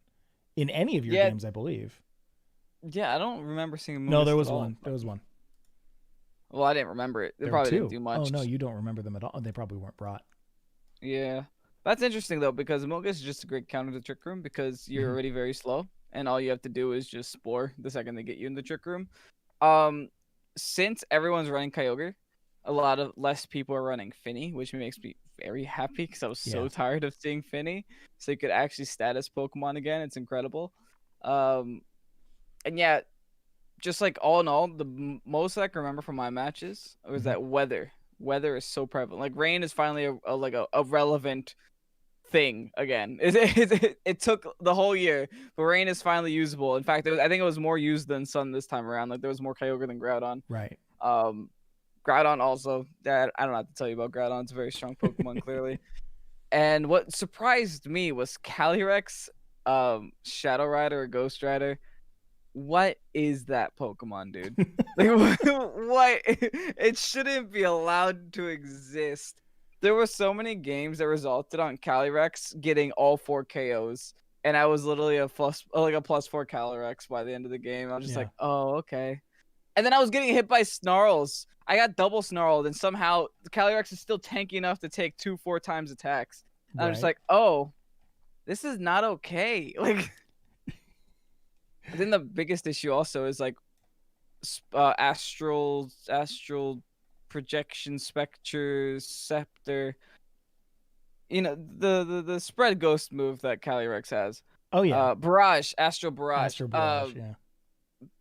A: in any of your games, I believe.
B: Yeah, I don't remember seeing Amoonguss.
A: No, there was one. There was one.
B: Well, I didn't remember it. They probably didn't do much.
A: Oh, no, you don't remember them at all. They probably weren't brought.
B: Yeah. That's interesting, though, because Amoonguss is just a great counter to Trick Room because you're already very slow, and all you have to do is just Spore the second they get you in the Trick Room. Since everyone's running Kyogre, a lot of less people are running Finny, which makes me very happy because I was so tired of seeing Finny. So you could actually status Pokemon again. It's incredible. And yeah, just like all in all, the most I can remember from my matches was that weather. Weather is so prevalent. Like rain is finally a relevant thing again. It took the whole year, but rain is finally usable. In fact, I think it was more used than sun this time around. Like there was more Kyogre than Groudon.
A: Right.
B: Groudon also. That I don't have to tell you about Groudon. It's a very strong Pokemon, clearly. And what surprised me was Calyrex, Shadow Rider or Ghost Rider. What is that Pokemon, dude? Like, what? It shouldn't be allowed to exist. There were so many games that resulted on Calyrex getting all 4 KOs, and I was literally a plus 4 Calyrex by the end of the game. I was just like, oh, okay. And then I was getting hit by Snarls. I got double Snarled, and somehow the Calyrex is still tanky enough to take 2-4 times attacks. And I'm just like, oh, this is not okay. Like, then the biggest issue also is like astral projection, spectre, scepter. You know, the spread ghost move that Calyrex has.
A: Oh yeah.
B: Barrage, Astral Barrage.
A: Astral Barrage, yeah.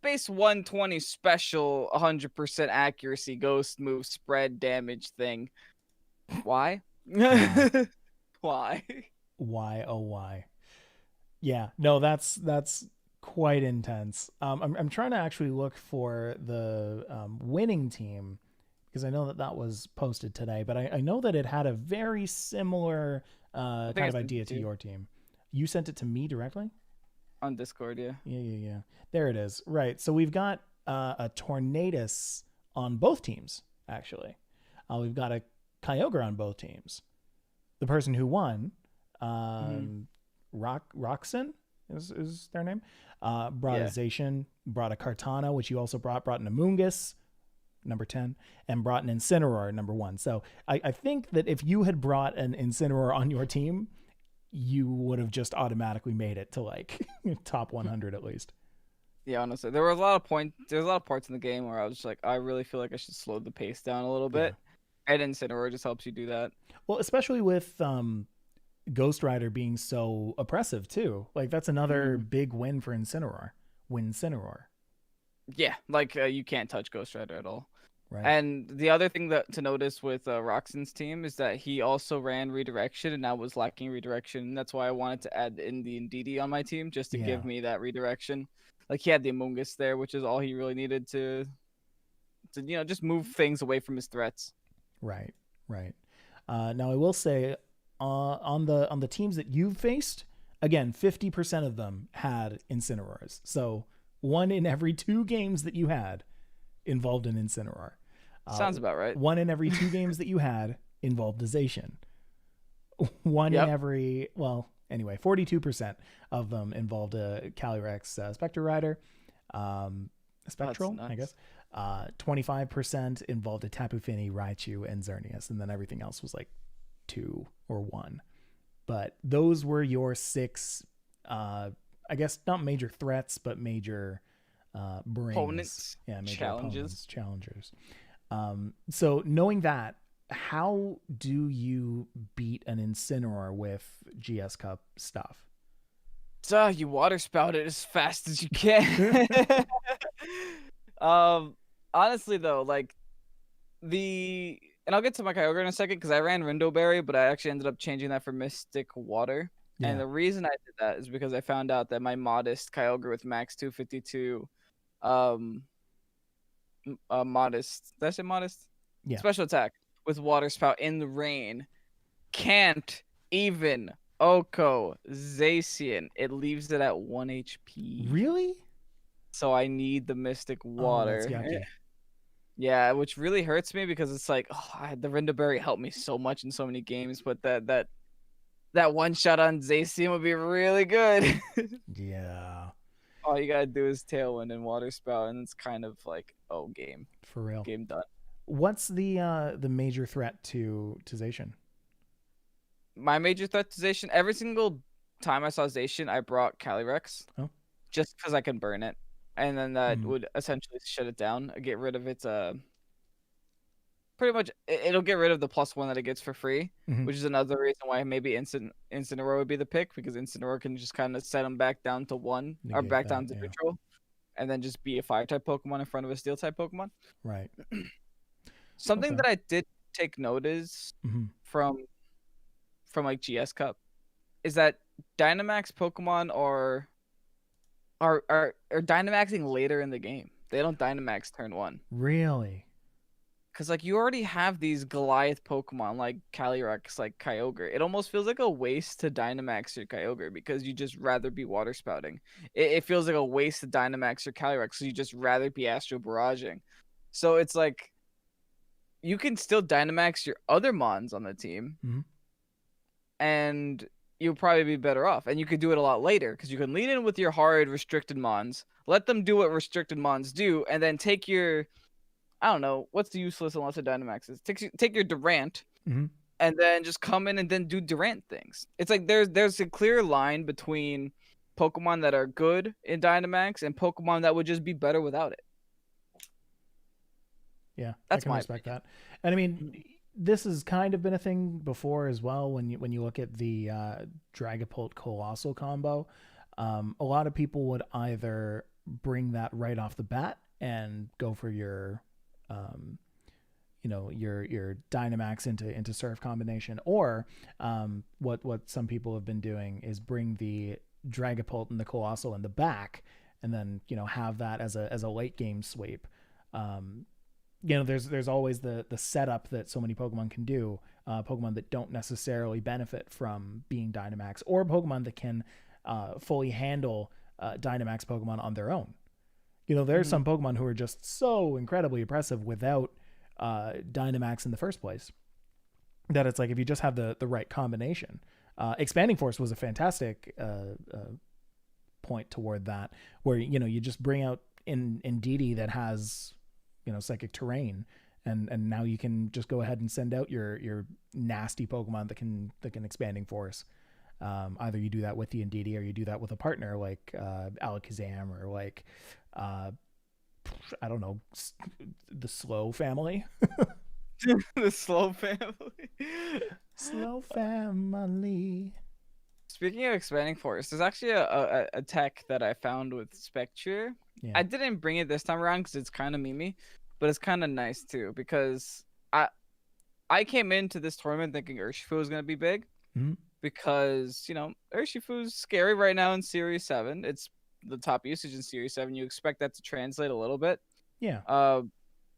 B: Base 120 special, 100% accuracy ghost move spread damage thing. Why? Why?
A: Why? Oh, why? Yeah, no, that's quite intense. I'm trying to actually look for the winning team because I know that was posted today, but I know that it had a very similar kind of idea to your team. You sent it to me directly?
B: On Discord, yeah.
A: Yeah. There it is. Right. So we've got a Tornadus on both teams, actually. We've got a Kyogre on both teams. The person who won, Roxanne is their name, brought a Zacian, brought a Kartana, which you also brought an Amoonguss, number 10, and brought an Incineroar, number 1. So I think that if you had brought an Incineroar on your team, you would have just automatically made it to like top 100 at least.
B: Yeah, honestly, there were a lot of parts in the game where I was just like, I really feel like I should slow the pace down a little bit. And Incineroar just helps you do that.
A: Well, especially with Ghost Rider being so oppressive too. Like that's another big win for Incineroar.
B: Yeah, like you can't touch Ghost Rider at all.
A: Right.
B: And the other thing that to notice with Roxanne's team is that he also ran redirection, and I was lacking redirection. That's why I wanted to add in the Indeedee on my team, just to give me that redirection. Like he had the Amoonguss there, which is all he really needed to just move things away from his threats.
A: Right. Now I will say, on the teams that you've faced, again, 50% of them had Incineroars. So 1 in every 2 games that you had involved an Incineroar.
B: Sounds about right.
A: 1 in every 2 games that you had involved a Zacian. 1 in every, 42% of them involved a Calyrex Spectre Rider. Spectral, I guess. 25% involved a Tapu Fini, Raichu, and Xerneas, and then everything else was like 2 or 1. But those were your 6, I guess not major threats, but major brings.
B: Opponents,
A: major
B: challenges.
A: Challengers. So knowing that, how do you beat an Incineroar with GS Cup stuff?
B: So you water spout it as fast as you can. Honestly though, like and I'll get to my Kyogre in a second because I ran Rindo Berry, but I actually ended up changing that for Mystic Water. Yeah. And the reason I did that is because I found out that my modest Kyogre with max 252, modest. Did I say modest?
A: Yeah.
B: Special attack with water spout in the rain can't even Oko Zacian. It leaves it at 1 HP.
A: Really?
B: So I need the Mystic Water.
A: Oh, that's yucky.
B: Yeah, which really hurts me because it's like, the Rindo Berry helped me so much in so many games, but that one shot on Zacian would be really good.
A: Yeah.
B: All you gotta do is Tailwind and Water Spout, and it's kind of like, game.
A: For real.
B: Game done.
A: What's the major threat to Zacian?
B: My major threat to Zacian, every single time I saw Zacian, I brought Calyrex.
A: Oh.
B: Just because I can burn it. And then that would essentially shut it down, get rid of its pretty much it'll get rid of the +1 that it gets for free, which is another reason why maybe Incineroar would be the pick, because Incineroar can just kind of set them back down to 1 or back down to neutral, and then just be a fire type Pokemon in front of a steel type Pokemon.
A: Right.
B: Something that I did take notice from like GS Cup is that Dynamax Pokemon are Dynamaxing later in the game. They don't Dynamax turn 1.
A: Really?
B: Because like you already have these Goliath Pokemon like Calyrex, like Kyogre. It almost feels like a waste to Dynamax your Kyogre because you just rather be water spouting. It feels like a waste to Dynamax your Calyrex because you just rather be Astro Barraging. So it's like you can still Dynamax your other Mons on the team, and you'll probably be better off. And you could do it a lot later because you can lead in with your hard restricted Mons, let them do what restricted Mons do, and then take your, I don't know, what's the useless unless it Dynamaxes? Take your Durant, and then just come in and then do Durant things. It's like there's a clear line between Pokemon that are good in Dynamax and Pokemon that would just be better without it.
A: Yeah,
B: that's
A: I can respect that. And I mean, this has kind of been a thing before as well. When you look at the Dragapult Colossal combo, a lot of people would either bring that right off the bat and go for your your Dynamax into Surf combination, or what some people have been doing is bring the Dragapult and the Colossal in the back, and then have that as a late game sweep. There's always the setup that so many Pokemon can do, Pokemon that don't necessarily benefit from being Dynamax, or Pokemon that can fully handle Dynamax Pokemon on their own. There's some Pokemon who are just so incredibly oppressive without Dynamax in the first place that it's like if you just have the right combination. Expanding Force was a fantastic point toward that, where you just bring out Indeedee that has psychic terrain, and now you can just go ahead and send out your nasty Pokemon that can expanding force. Either you do that with the Indeedee or you do that with a partner like Alakazam or like I don't know, the Slow family.
B: The Slow family.
A: Slow family.
B: Speaking of expanding force, there's actually a tech that I found with Spectre. Yeah. I didn't bring it this time around because it's kind of memey, but it's kind of nice too because I came into this tournament thinking Urshifu was going to be big because, Urshifu's scary right now in Series 7. It's the top usage in Series 7. You expect that to translate a little bit.
A: Yeah.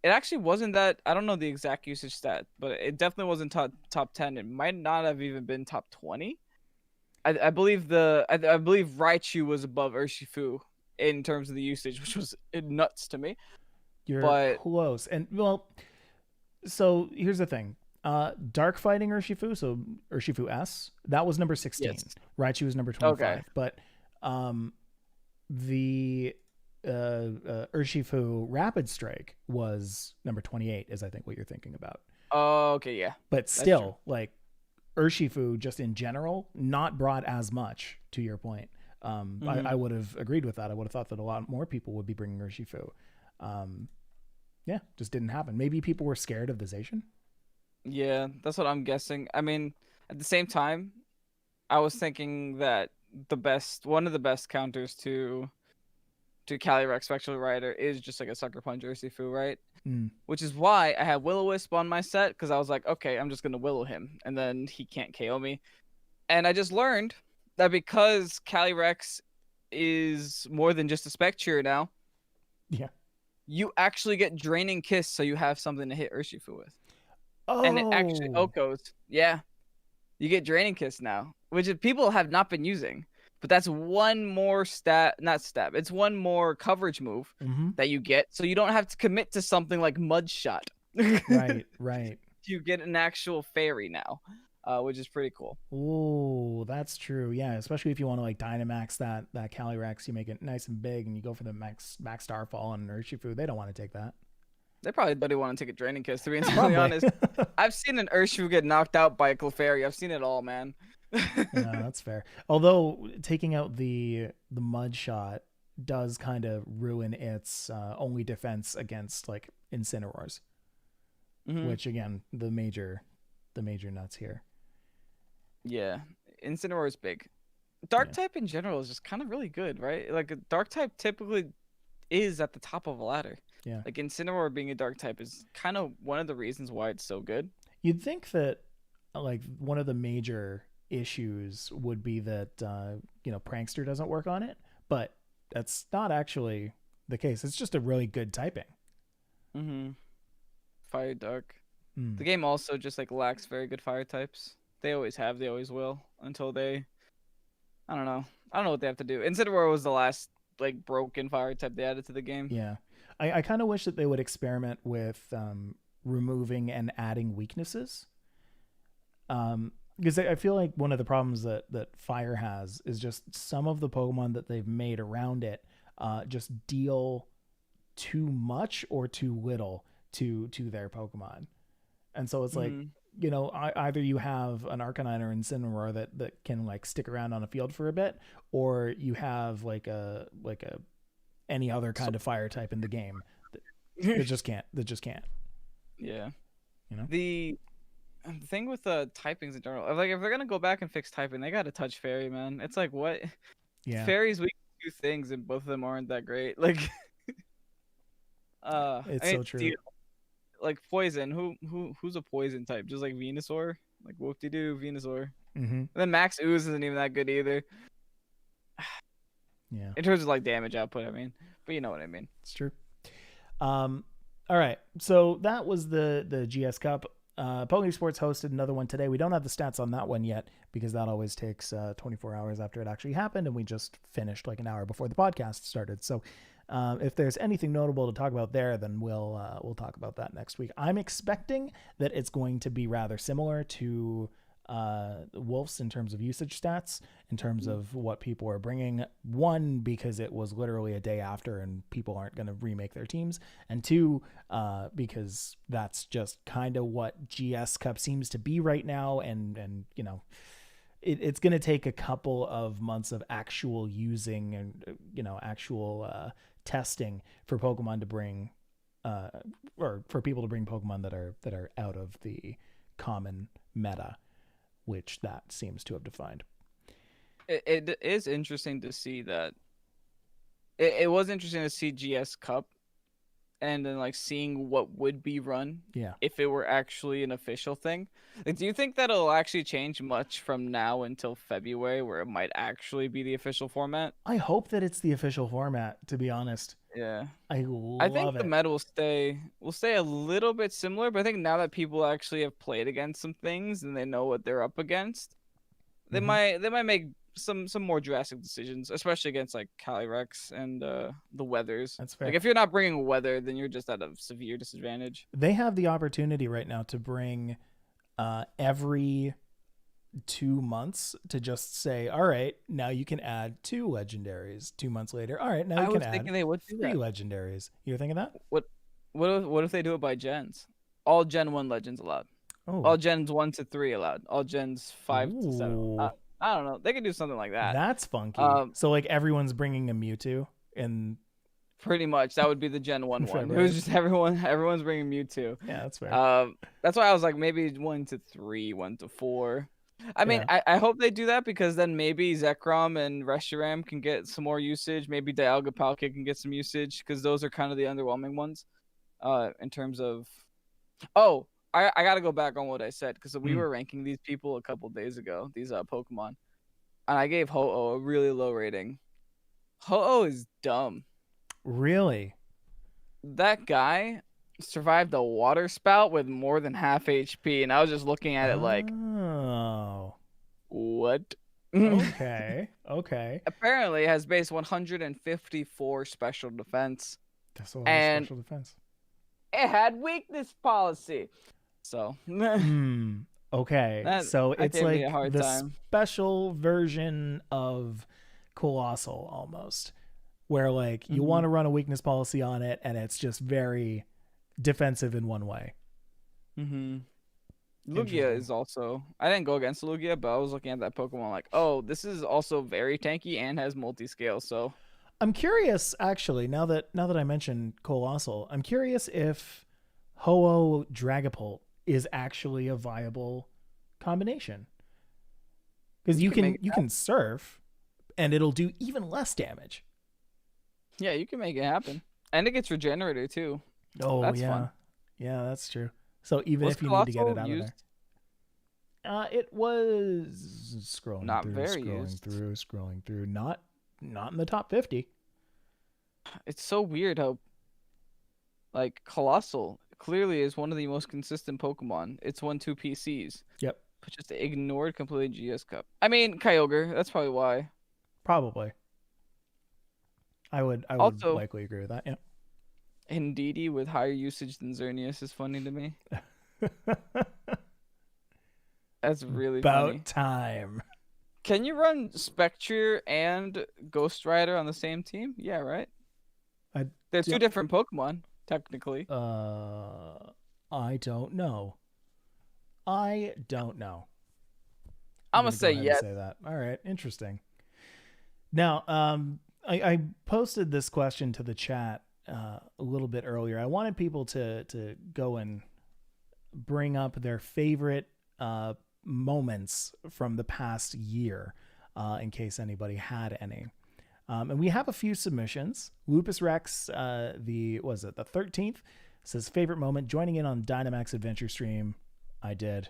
B: It actually wasn't that. I don't know the exact usage stat, but it definitely wasn't top 10. It might not have even been top 20. I believe Raichu was above Urshifu in terms of the usage, which was nuts to me.
A: You're close. And well, so here's the thing. Dark Fighting Urshifu, so Urshifu S, that was number 16. Yes. Raichu was number 25. Okay. But the Urshifu Rapid Strike was number 28, is I think what you're thinking about.
B: Oh, okay, yeah.
A: But still, like, Urshifu just in general, not brought as much, to your point. I would have agreed with that. I would have thought that a lot more people would be bringing Urshifu. Yeah, just didn't happen. Maybe people were scared of the Zacian.
B: Yeah, that's what I'm guessing. I mean, at the same time, I was thinking that one of the best counters to Calyrex Spectral Rider is just like a Sucker Punch Urshifu, right? Which is why I had Will-O-Wisp on my set, because I was like, okay, I'm just going to Willow him, and then he can't KO me. And I just learned that because Calyrex is more than just a Spectre now,
A: yeah,
B: you actually get Draining Kiss, so you have something to hit Urshifu with. Oh. And it actually OHKOs. Yeah. You get Draining Kiss now, which people have not been using. But that's one more it's one more coverage move that you get, so you don't have to commit to something like Mud Shot.
A: Right.
B: You get an actual fairy now, which is pretty cool.
A: Ooh, that's true. Yeah, especially if you want to like Dynamax that Calyrex, you make it nice and big, and you go for the max Starfall on Urshifu. They don't want to take that.
B: They probably don't want to take a Draining Kiss, to be entirely honest. I've seen an Urshifu get knocked out by a Clefairy. I've seen it all, man.
A: No, that's fair. Although taking out the Mud Shot does kind of ruin its only defense against like Incineroars, which again the major nuts here.
B: Yeah, Incineroar is big. Dark type in general is just kind of really good, right? Like a Dark type typically is at the top of a ladder.
A: Yeah,
B: like Incineroar being a Dark type is kind of one of the reasons why it's so good.
A: You'd think that like one of the major issues would be that Prankster doesn't work on it, but that's not actually the case. It's just a really good typing.
B: Fire Dark. The game also just like lacks very good fire types. They always have, they always will, until they I don't know what they have to do. Incineroar was the last like broken fire type they added to the game.
A: Yeah, I kind of wish that they would experiment with removing and adding weaknesses. Because I feel like one of the problems that Fire has is just some of the Pokemon that they've made around it just deal too much or too little to their Pokemon. And so it's like, either you have an Arcanine or Incineroar that can like stick around on a field for a bit, or you have like a any other kind of fire type in the game that just can't.
B: Yeah. The thing with typings in general, like if they're gonna go back and fix typing, they gotta touch Fairy, man. It's like what?
A: Yeah.
B: Fairy's weak to two things, and both of them aren't that great. Like,
A: so true.
B: Like poison, who's a poison type? Just like Venusaur, like whoop-de-doo, Venusaur. And then Max Ooze isn't even that good either.
A: Yeah.
B: In terms of like damage output, I mean, but you know what I mean.
A: It's true. All right, so that was the GS Cup. Pokésports hosted another one today. We don't have the stats on that one yet because that always takes 24 hours after it actually happened, and we just finished like an hour before the podcast started. So if there's anything notable to talk about there, then we'll talk about that next week. I'm expecting that it's going to be rather similar to Wolves in terms of usage stats, in terms of what people are bringing. One, because it was literally a day after and people aren't going to remake their teams. And two, because that's just kind of what GS Cup seems to be right now. And you know, it's going to take a couple of months of actual using and, you know, actual testing for Pokemon to bring, or for people to bring Pokemon that are out of the common meta, which that seems to have defined.
B: It is interesting to see that. It was interesting to see GS Cup, and then like seeing what would be run if it were actually an official thing. Like, do you think that it'll actually change much from now until February, where it might actually be the official format?
A: I hope that it's the official format, to be honest.
B: Yeah,
A: I think
B: the meta will stay a little bit similar, but I think now that people actually have played against some things and they know what they're up against, they might make some more drastic decisions, especially against like Calyrex and the Weathers.
A: That's fair.
B: Like, if you're not bringing Weather, then you're just at a severe disadvantage.
A: They have the opportunity right now to bring every 2 months to just say, all right, now you can add 2 legendaries. 2 months later, all right, now you can add 3 legendaries. You're thinking that?
B: What if they do it by gens? All Gen 1 legends allowed. Oh. All gens 1 to 3 allowed. All gens 5 to 7. I don't know. They could do something like that.
A: That's funky. So like everyone's bringing a Mewtwo, and
B: pretty much that would be the Gen 1 one. Right. It was just everyone's bringing Mewtwo.
A: Yeah, that's fair.
B: That's why I was like, maybe 1 to 3, 1 to 4. I mean, I hope they do that, because then maybe Zekrom and Reshiram can get some more usage. Maybe Dialga Palkia can get some usage, because those are kind of the underwhelming ones in terms of... Oh, I got to go back on what I said, because we were ranking these people a couple days ago, these Pokemon, and I gave Ho-Oh a really low rating. Ho-Oh is dumb.
A: Really?
B: That guy survived a water spout with more than half HP, and I was just looking at it like,
A: oh,
B: what?
A: Okay.
B: Apparently, it has base 154 special defense.
A: That's a lot of special defense.
B: It had weakness policy. So,
A: okay. So it's like the special version of Colossal almost, where like you want to run a weakness policy on it, and it's just very defensive in one way.
B: Lugia is also... I didn't go against Lugia, but I was looking at that Pokemon like, oh, this is also very tanky and has multi-scale, so...
A: I'm curious, actually, now that I mentioned Colossal, I'm curious if Ho-Oh Dragapult is actually a viable combination. Because you can surf, and it'll do even less damage.
B: Yeah, you can make it happen. And it gets Regenerator, too.
A: Oh, that's fun. Yeah, that's true. So even if you need to get it out of there. It was scrolling through. Not in the top 50.
B: It's so weird how, like, Colossal clearly is one of the most consistent Pokemon. It's won 2 PCs.
A: Yep.
B: But just ignored completely GS Cup. I mean, Kyogre. That's probably why.
A: Probably. I would also likely agree with that. Yeah.
B: Indeedee with higher usage than Xerneas is funny to me. That's really funny.
A: About time.
B: Can you run Spectre and Ghost Rider on the same team? Yeah, right? They're 2 different Pokemon, technically.
A: I don't know. I'm
B: gonna say yes.
A: Say that. All right, interesting. Now, I posted this question to the chat a little bit earlier. I wanted people to go and bring up their favorite moments from the past year, in case anybody had any. And we have a few submissions. Lupus Rex, the 13th, says favorite moment, joining in on Dynamax Adventure stream. I did.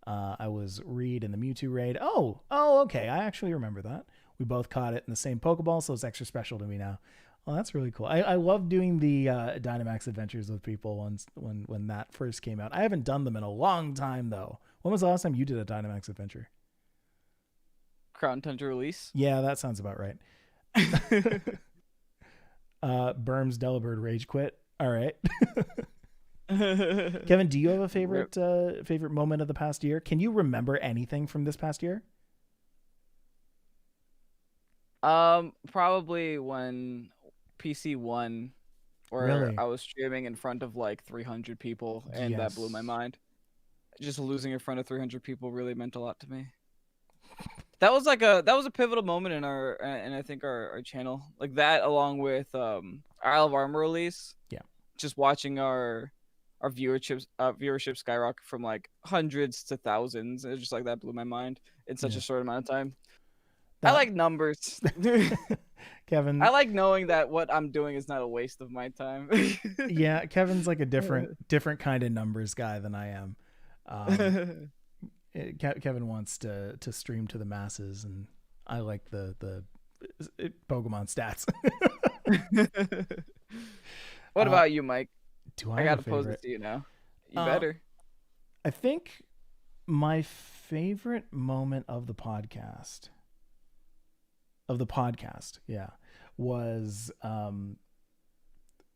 A: I was Reed in the Mewtwo raid. Oh, okay. I actually remember that. We both caught it in the same Pokeball, so it's extra special to me now. Oh, that's really cool. I love doing the Dynamax adventures with people when that first came out. I haven't done them in a long time, though. When was the last time you did a Dynamax adventure?
B: Crown Tundra release?
A: Yeah, that sounds about right. Burms Delibird rage quit. All right. Kevin, do you have a favorite moment of the past year? Can you remember anything from this past year?
B: Probably when PC won, or
A: really?
B: I was streaming in front of like 300 people, and that blew my mind. Just losing in front of 300 people really meant a lot to me. That was a pivotal moment in I think our channel, like that, along with our Isle of Armor release.
A: Yeah. Just
B: watching our viewership skyrocket from like hundreds to thousands. It just like that blew my mind in such a short amount of time. I like numbers.
A: Kevin,
B: I like knowing that what I'm doing is not a waste of my time.
A: Yeah, Kevin's like a different kind of numbers guy than I am. Kevin wants to stream to the masses, and I like the Pokemon stats.
B: What about you, Mike?
A: I
B: gotta pose it to you now. You better.
A: I think my favorite moment of the podcast, yeah, was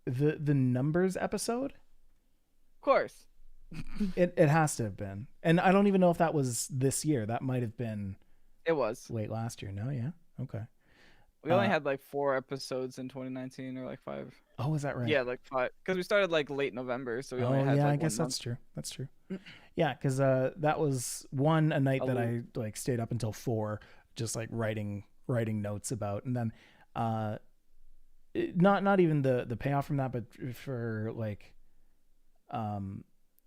A: the numbers episode.
B: Of course.
A: It has to have been. And I don't even know if that was this year. That might have been.
B: It was
A: late last year. No, yeah. Okay.
B: We only had like 4 episodes in 2019, or like 5.
A: Oh, is that right?
B: Yeah, like 5. Because we started like late November, so we only had.
A: Yeah,
B: like
A: I guess that's true. That's true. Yeah, because that was a night that I like stayed up until 4, just like writing notes about, and then not even the payoff from that, but for like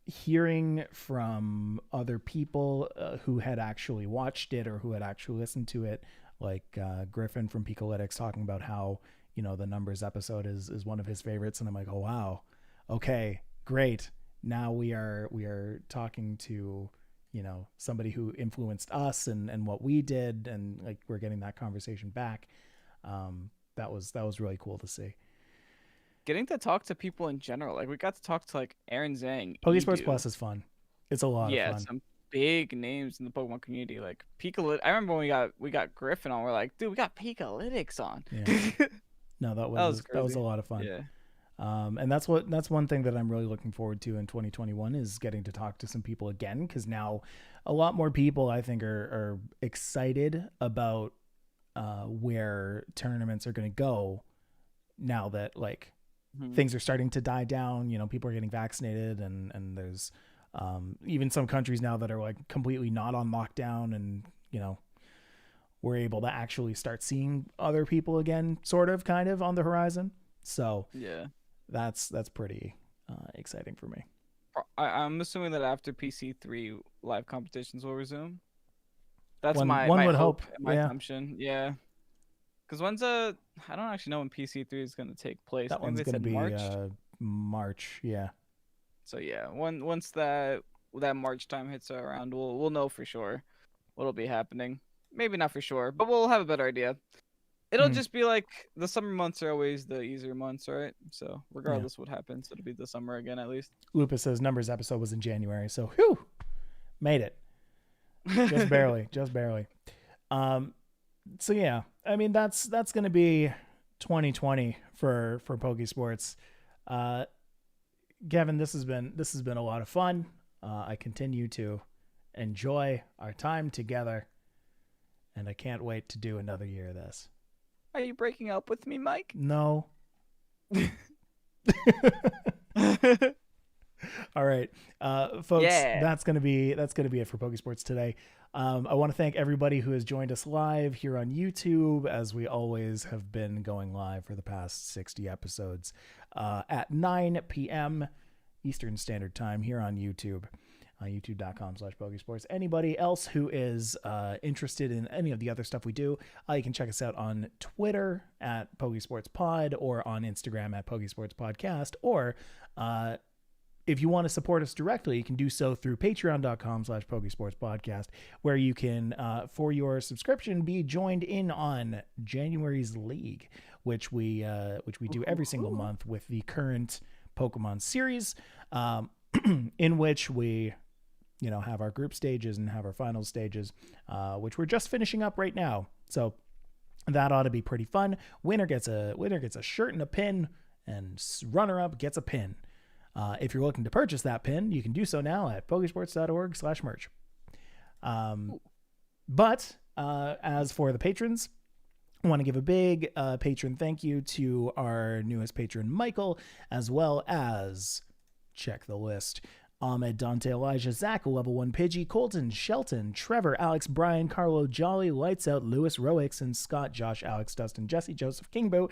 A: hearing from other people who had actually watched it or who had actually listened to it, like Griffin from Picolytics talking about how, you know, the numbers episode is one of his favorites, and I'm like, oh wow, okay, great. Now we are talking to, you know, somebody who influenced us and what we did, and like we're getting that conversation back. That was really cool to see.
B: Getting to talk to people in general, like we got to talk to like Aaron Zhang.
A: Pokésports Plus is fun. It's a lot of fun.
B: Some big names in the Pokemon community, like Picolytics. I remember when we got Griffin on. We're like, dude, we got Picolytics on.
A: Yeah. No, that was a lot of fun.
B: Yeah.
A: And that's one thing that I'm really looking forward to in 2021 is getting to talk to some people again, because now a lot more people I think are excited about where tournaments are going to go now that like things are starting to die down. You know, people are getting vaccinated, and there's even some countries now that are like completely not on lockdown, and you know, we're able to actually start seeing other people again, sort of, kind of on the horizon. So
B: yeah,
A: that's pretty exciting for me.
B: I'm assuming that after PC3, live competitions will resume. That's
A: one
B: my
A: would hope.
B: My assumption. Yeah. Because I don't actually know when PC3 is going to take place.
A: That one's going to be March. Yeah.
B: So yeah, once that March time hits around, we'll know for sure what'll be happening. Maybe not for sure, but we'll have a better idea. It'll just be like the summer months are always the easier months, right? So regardless what happens, it'll be the summer again at least.
A: Lupus says numbers episode was in January, so whew, made it. Just barely. So yeah, I mean that's gonna be 2020 for Pokésports. Gavin, this has been a lot of fun. I continue to enjoy our time together, and I can't wait to do another year of this.
B: Are you breaking up with me, Mike?
A: No. All right, folks. Yeah. That's gonna be it for Pokésports today. I want to thank everybody who has joined us live here on YouTube, as we always have been going live for the past 60 episodes at 9 p.m. Eastern Standard Time here on YouTube. YouTube.com/Pokésports. Anybody else who is interested in any of the other stuff we do, you can check us out on Twitter at Pokésportspod, or on Instagram at Pokésports Podcast, or if you want to support us directly, you can do so through patreon.com/Pokésports-podcast, where you can, for your subscription, be joined in on January's League, which we do every single month with the current Pokemon series, in which we, you know, have our group stages and have our final stages, which we're just finishing up right now. So that ought to be pretty fun. Winner gets a shirt and a pin, and runner-up gets a pin. If you're looking to purchase that pin, you can do so now at pokesports.org/merch. But as for the patrons, I want to give a big patron thank you to our newest patron, Michael, as well as, check the list, Ahmed, Dante, Elijah, Zach, Level 1 Pidgey, Colton, Shelton, Trevor, Alex, Brian, Carlo, Jolly, Lights Out, Lewis, Roix, and Scott, Josh, Alex, Dustin, Jesse, Joseph, Kingboot,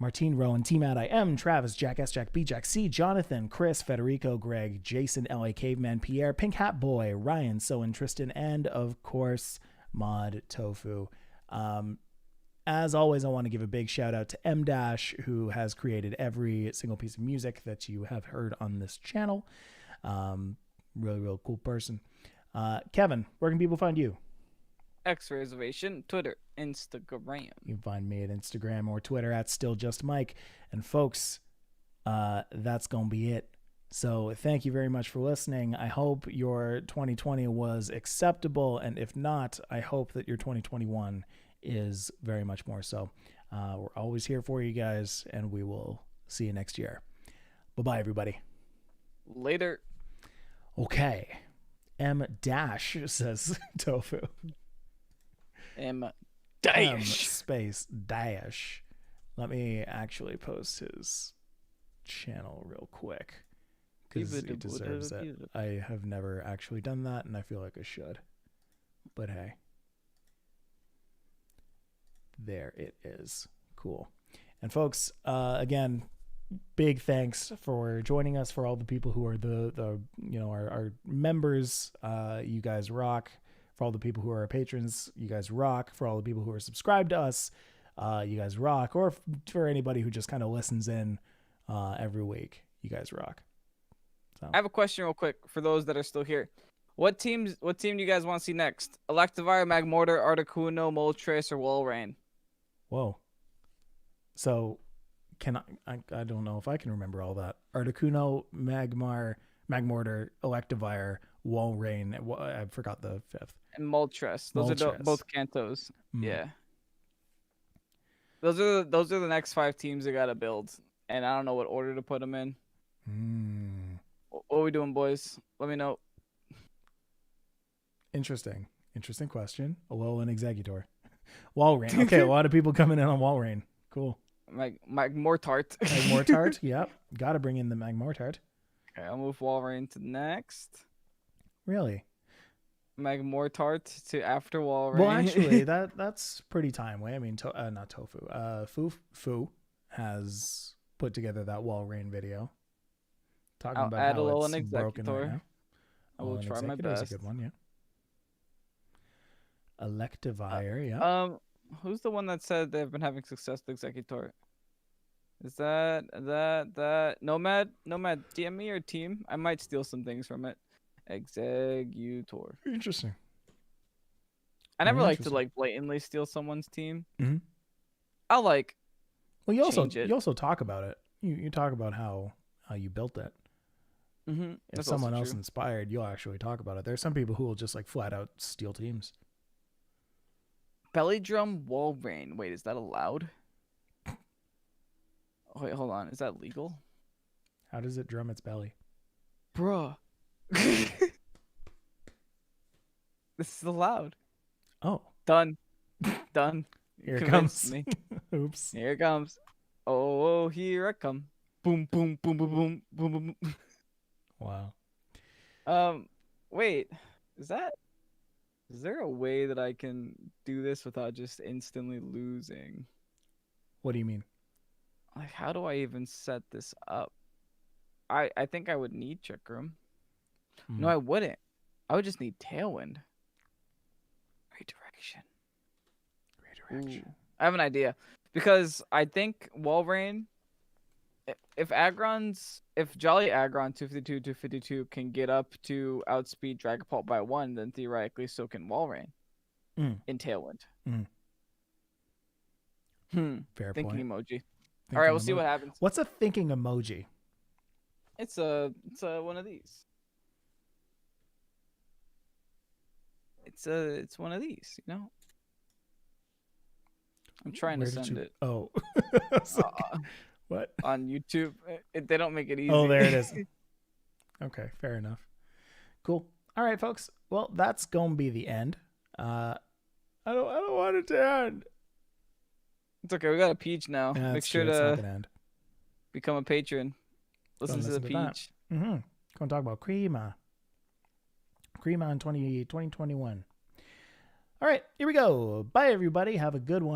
A: Martine, Rowan, T-Mad, I M, Travis, Jack S, Jack B, Jack C, Jonathan, Chris, Federico, Greg, Jason, L.A. Caveman, Pierre, Pink Hat Boy, Ryan, Soen, Tristan, and of course, Mod Tofu. As always, I want to give a big shout out to M Dash, who has created every single piece of music that you have heard on this channel. Really cool person. Kevin, where can people find you?
B: X Reservation, Twitter, Instagram.
A: You can find me at Instagram or Twitter at StillJustMike. And folks, that's going to be it. So thank you very much for listening. I hope your 2020 was acceptable. And if not, I hope that your 2021 is very much more so. We're always here for you guys, and we will see you next year. Bye-bye, everybody.
B: Later.
A: Okay. M Dash says Tofu.
B: M
A: space dash. Let me actually post his channel real quick, because he deserves it. I have never actually done that, and I feel like I should. But hey. There it is. Cool. And folks, again, big thanks for joining us, for all the people who are our members. You guys rock. For all the people who are our patrons, you guys rock. For all the people who are subscribed to us, you guys rock. Or for anybody who just kind of listens in every week, you guys rock. So.
B: I have a question real quick for those that are still here. What team do you guys want to see next? Electivire, Magmortar, Articuno, Moltres, or Walrein?
A: Whoa. So can I don't know if I can remember all that. Articuno, Magmortar, Electivire, Walrein. I forgot the fifth.
B: And Moltres. Those are both Kantos. Yeah. Those are the next 5 teams they gotta build, and I don't know what order to put them in. What are we doing, boys? Let me know.
A: Interesting question. Alolan Exeggutor. Walrein. Okay, a lot of people coming in on Walrein. Cool.
B: Magmortart.
A: Magmortart, yep. Gotta bring in the Magmortart.
B: Okay, I'll move Walrein to next.
A: Really?
B: Magmortart to after Walrein.
A: Well, actually, that's pretty timely. I mean, not Tofu. Fu has put together that Walrein video. Talking
B: I'll
A: about
B: add
A: how
B: an
A: it's broken right
B: Exeggutor.
A: now.
B: I will try my best.
A: Is a good one, yeah. Electivire, yeah.
B: Who's the one that said they've been having success with Exeggutor? Is that Nomad? DM me or team? I might steal some things from it. Exeggutor.
A: Interesting.
B: I never like to blatantly steal someone's team.
A: Mm-hmm.
B: I'll like.
A: Well, you also talk about it. You talk about how you built it.
B: Mm-hmm.
A: If someone else inspired, you'll actually talk about it. There's some people who will just flat out steal teams.
B: Belly drum Walrein. Wait, is that allowed? Oh, wait, hold on. Is that legal?
A: How does it drum its belly?
B: Bruh. This is allowed.
A: Oh.
B: Done.
A: Here it comes.
B: Me.
A: Oops.
B: Here it comes. Oh, here I come. Boom, boom, boom, boom, boom, boom, boom.
A: Wow.
B: Wait. Is there a way that I can do this without just instantly losing?
A: What do you mean?
B: Like, how do I even set this up? I think I would need Trick Room. No, I wouldn't. I would just need Tailwind. Redirection. Ooh. I have an idea. Because I think Walrein, if Jolly Aggron 252 can get up to outspeed Dragapult by 1, then theoretically so can Walrein in Tailwind.
A: Fair
B: thinking
A: point.
B: Emoji. All right, we'll see what happens.
A: What's a thinking emoji?
B: It's one of these. It's one of these, you know. I'm trying to send it.
A: Oh. What?
B: On YouTube. They don't make it easy.
A: Oh, there it is. Okay, fair enough. Cool. All right, folks. Well, that's gonna be the end. I don't want it to end.
B: It's okay. We got a peach now.
A: Yeah,
B: Make sure to become a patron. Listen to the peach.
A: Mm-hmm. Gonna talk about Crema in 2021. All right, here we go. Bye, everybody. Have a good one.